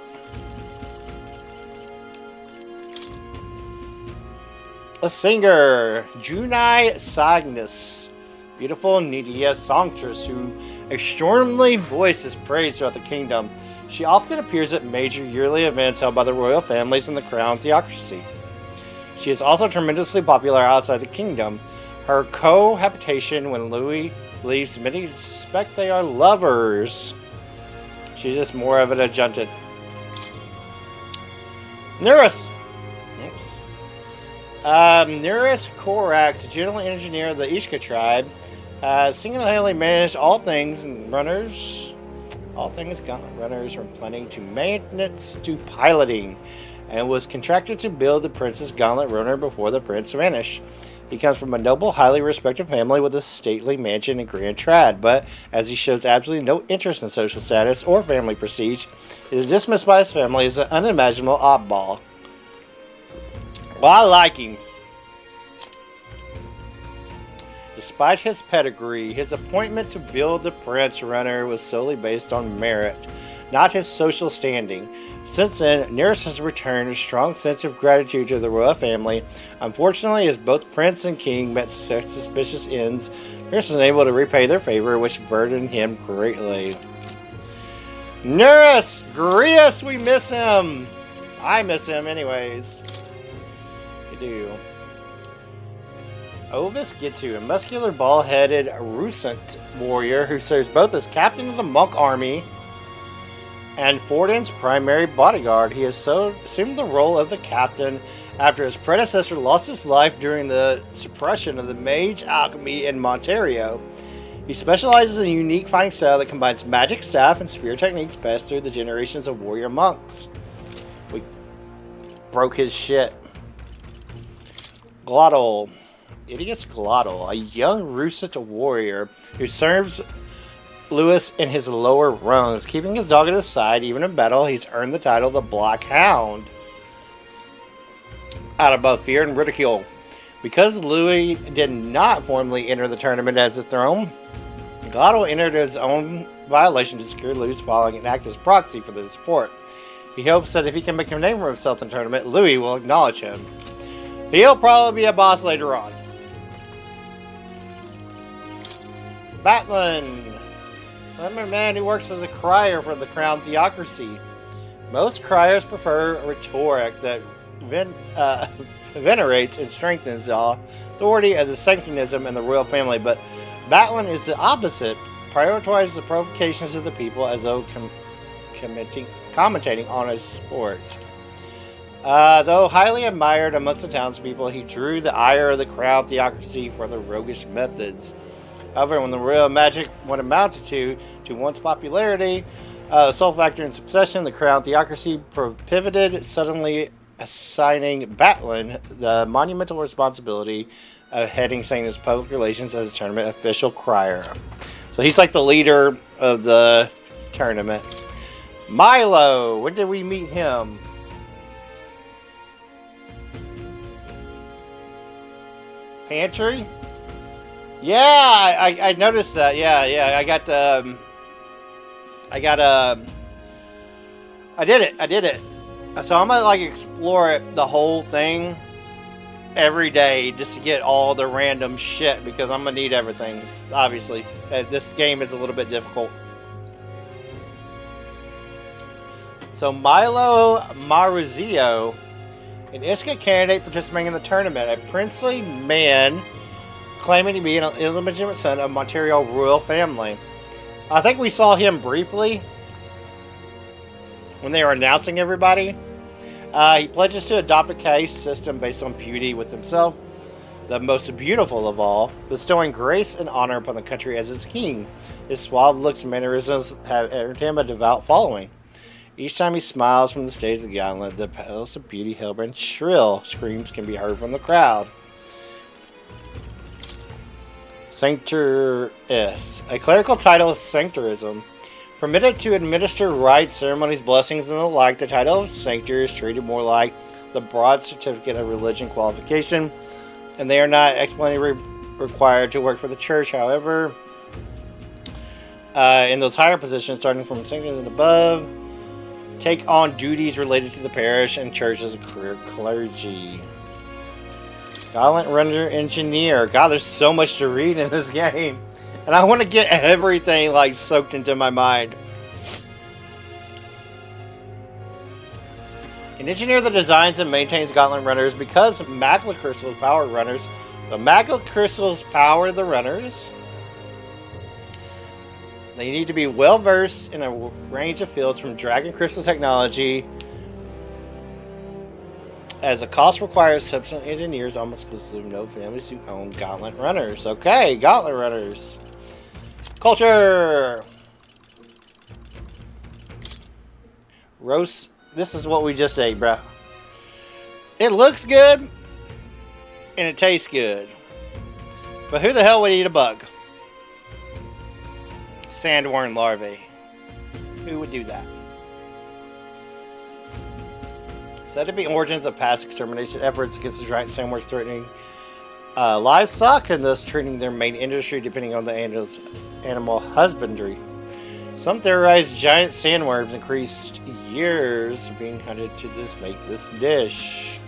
A singer, Junai Sagnus, beautiful Nydia songstress who extraordinarily voices praise throughout the kingdom. She often appears at major yearly events held by the royal families and the crown theocracy. She is also tremendously popular outside the kingdom. Her cohabitation when Louis leaves, many suspect they are lovers. She's just more of an adjutant. Nerus! Oops. Nerus Korax, a general engineer of the Ishka tribe, single-handedly managed all things gauntlet runners from planning to maintenance to piloting, and was contracted to build the Prince's Gauntlet Runner before the Prince vanished. He comes from a noble, highly respected family with a stately mansion in Grand Trad, but as he shows absolutely no interest in social status or family prestige, he is dismissed by his family as an unimaginable oddball. Well, I like him. Despite his pedigree, his appointment to build the Prince Runner was solely based on merit, not his social standing. Since then, Nerus has returned a strong sense of gratitude to the royal family. Unfortunately, as both prince and king met suspicious ends, Nerus was unable to repay their favor, which burdened him greatly. Nerus! Grius, we miss him! I miss him anyways. You do. Ovis Gitu, a muscular, bald-headed, Rusant warrior who serves both as captain of the monk army and Fortin's primary bodyguard. He has assumed the role of the captain after his predecessor lost his life during the suppression of the mage alchemy in Monterio. He specializes in a unique fighting style that combines magic staff and spear techniques passed through the generations of warrior monks. We broke his shit. Glottal. Idiot's Glottal, a young Russet warrior who serves Louis in his lower rungs, keeping his dog at his side. Even in battle, he's earned the title the Black Hound out of both fear and ridicule. Because Louis did not formally enter the tournament as a throne, Glottal entered his own violation to secure Louis' following and act as proxy for the sport. He hopes that if he can make a name for himself in the tournament, Louis will acknowledge him. He'll probably be a boss later on. Batlin, a man who works as a crier for the crown theocracy. Most criers prefer rhetoric that venerates and strengthens the authority of the sanctinism and the royal family, but Batlin is the opposite, prioritizes the provocations of the people as though commentating on his sport. Though highly admired amongst the townspeople, he drew the ire of the crown theocracy for their roguish methods. However, when the royal magic what amounted to one's popularity, the sole factor in succession, the crown theocracy pivoted, suddenly assigning Batlin the monumental responsibility of heading Satan's public relations as a tournament official crier. So he's like the leader of the tournament. Milo, when did we meet him? Pantry? Yeah, I noticed that. Yeah, I did it. So I'm gonna like explore it, the whole thing, every day just to get all the random shit because I'm gonna need everything. Obviously, this game is a little bit difficult. So Milo Maruzio, an Ishka candidate participating in the tournament, a princely man claiming to be an illegitimate son of Monterio royal family. I think we saw him briefly when they were announcing everybody. He pledges to adopt a caste system based on beauty with himself, the most beautiful of all, bestowing grace and honor upon the country as its king. His suave looks and mannerisms have earned him a devout following. Each time he smiles from the stage of the gauntlet, the palace of beauty hellbrand shrill screams can be heard from the crowd. Sanctor S. A clerical title of sanctorism. Permitted to administer rites, ceremonies, blessings, and the like, the title of sanctuary is treated more like the broad certificate of religion qualification, and they are not explicitly required to work for the church. However, in those higher positions, starting from sanctuary and above, take on duties related to the parish and church as a career clergy. Gauntlet Runner Engineer. God, there's so much to read in this game. And I want to get everything like soaked into my mind. An engineer that designs and maintains Gauntlet Runners because Magla Crystals power runners. The Magla Crystals power the runners. They need to be well versed in a range of fields from Dragon Crystal technology. As a cost requires subsequent engineers almost exclusively no families who own Gauntlet Runners. Okay, Gauntlet Runners. Culture! Roast. This is what we just ate, bro. It looks good. And it tastes good. But who the hell would eat a bug? Sandworm larvae. Who would do that? Said to be origins of past extermination efforts against the giant sandworms threatening livestock and thus treating their main industry depending on the animal husbandry. Some theorize giant sandworms increased years being hunted to make this dish.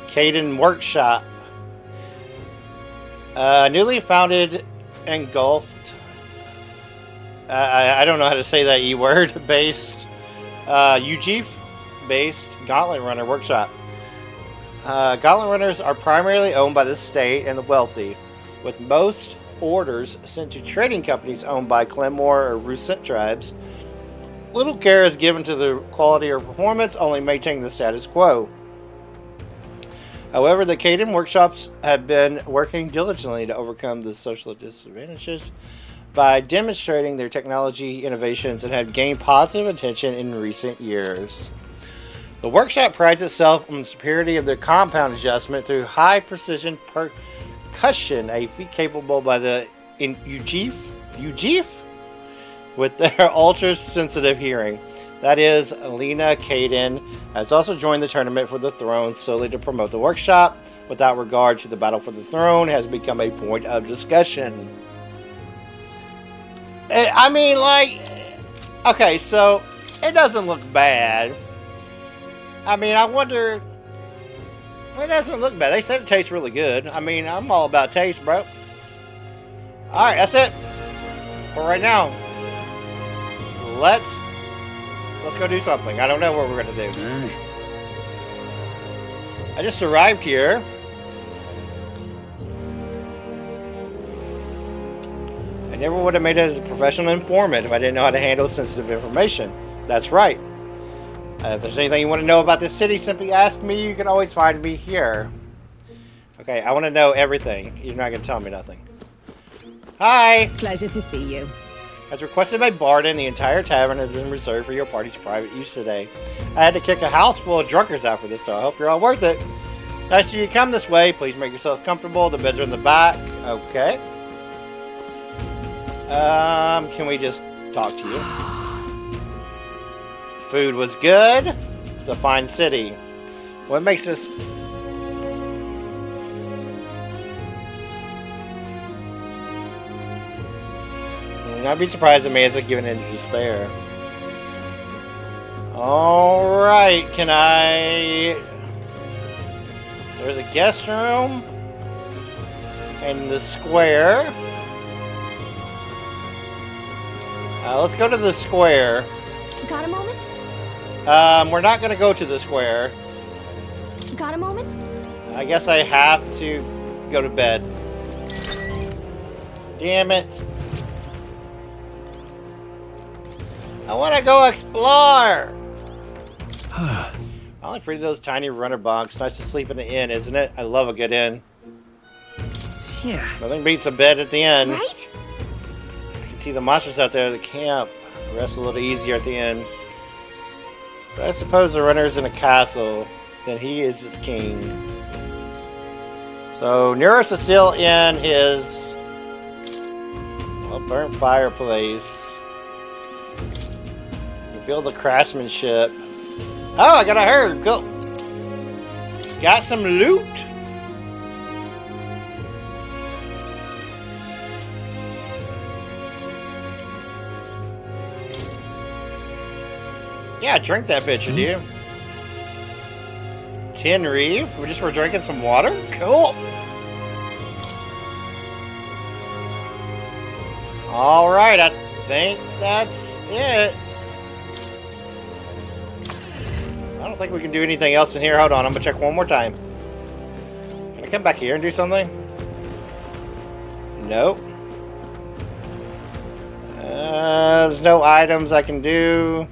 Caden Workshop. Newly founded, engulfed. I don't know how to say that E word. Based. UGF. Based Gauntlet Runner Workshop. Gauntlet Runners are primarily owned by the state and the wealthy, with most orders sent to trading companies owned by Clemore or Rusent tribes. Little care is given to the quality or performance, only maintaining the status quo. However, the Caden workshops have been working diligently to overcome the social disadvantages by demonstrating their technology innovations and have gained positive attention in recent years. The workshop prides itself on the superiority of their compound adjustment through high precision percussion, a feat capable by the UGF with their ultra sensitive hearing. That is, Alina Caden has also joined the tournament for the throne solely to promote the workshop. Without regard to the battle for the throne, has become a point of discussion. I mean, like, okay, so it doesn't look bad. I mean, I wonder. It doesn't look bad. They said it tastes really good. I mean, I'm all about taste, bro. Alright, that's it for right now. Let's go do something. I don't know what we're going to do. I just arrived here. I never would have made it as a professional informant if I didn't know how to handle sensitive information. That's right. If there's anything you want to know about this city, simply ask me. You can always find me here. Okay, I want to know everything. You're not going to tell me nothing. Hi! Pleasure to see you. As requested by Barden, the entire tavern has been reserved for your party's private use today. I had to kick a house full of drunkards out for this, so I hope you're all worth it. Nice to you come this way. Please make yourself comfortable. The beds are in the back. Okay. Can we just talk to you? Food was good. It's a fine city. What makes this... I'd be surprised if man isn't given into despair. Alright, can I... There's a guest room. And the square. Let's go to the square. Got a moment? We're not going to go to the square. Got a moment? I guess I have to go to bed. Damn it. I want to go explore. I only free those tiny runner bunks. Nice to sleep in the inn, isn't it? I love a good inn. Yeah. Nothing beats a bed at the inn. Right? I can see the monsters out there at the camp. Rest a little easier at the inn. But I suppose the runner's in a castle. Then he is his king. So Neurus is still in his burnt fireplace. You feel the craftsmanship. Oh, I got a herd. Cool. Got some loot. Yeah, drink that bitch, you do. Tin Reeve. We're drinking some water? Cool. Alright, I think that's it. I don't think we can do anything else in here. Hold on, I'm gonna check one more time. Can I come back here and do something? Nope. There's no items I can do.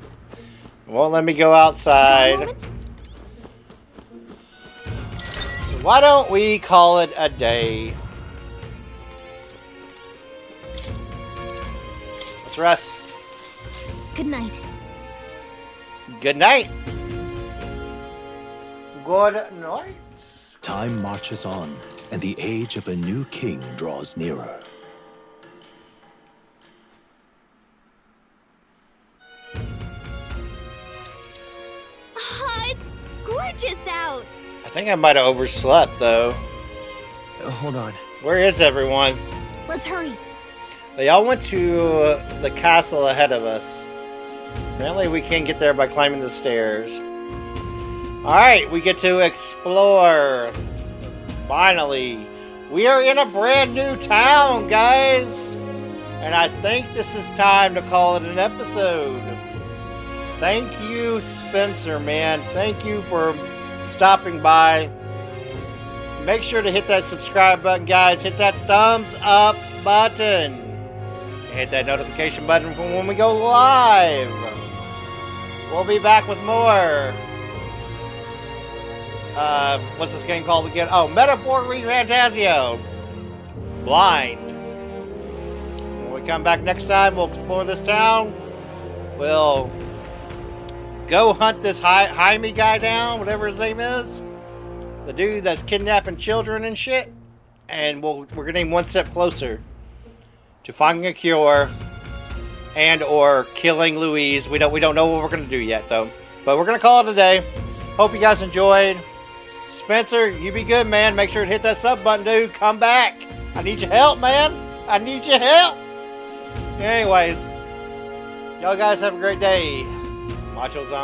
Won't let me go outside. So why don't we call it a day? Let's rest. Good night. Good night. Good night. Time marches on, and the age of a new king draws nearer. It's gorgeous out. I think I might have overslept, though. Hold on. Where is everyone? Let's hurry. They all went to the castle ahead of us. Apparently we can't get there by climbing the stairs. Alright, we get to explore. Finally. We are in a brand new town, guys. And I think this is time to call it an episode. Thank you, Spencer, man. Thank you for stopping by. Make sure to hit that subscribe button, guys. Hit that thumbs up button. Hit that notification button for when we go live. We'll be back with more. What's this game called again? Oh, Metaphor Refantazio. Blind. When we come back next time, we'll explore this town. We'll go hunt this Jaime guy down, whatever his name is. The dude that's kidnapping children and shit. And we're getting one step closer to finding a cure and or killing Louise. We don't know what we're gonna do yet though. But we're gonna call it a day. Hope you guys enjoyed. Spencer, you be good, man. Make sure to hit that sub button, dude. Come back. I need your help, man. I need your help. Anyways, y'all guys have a great day. Macho Zombie.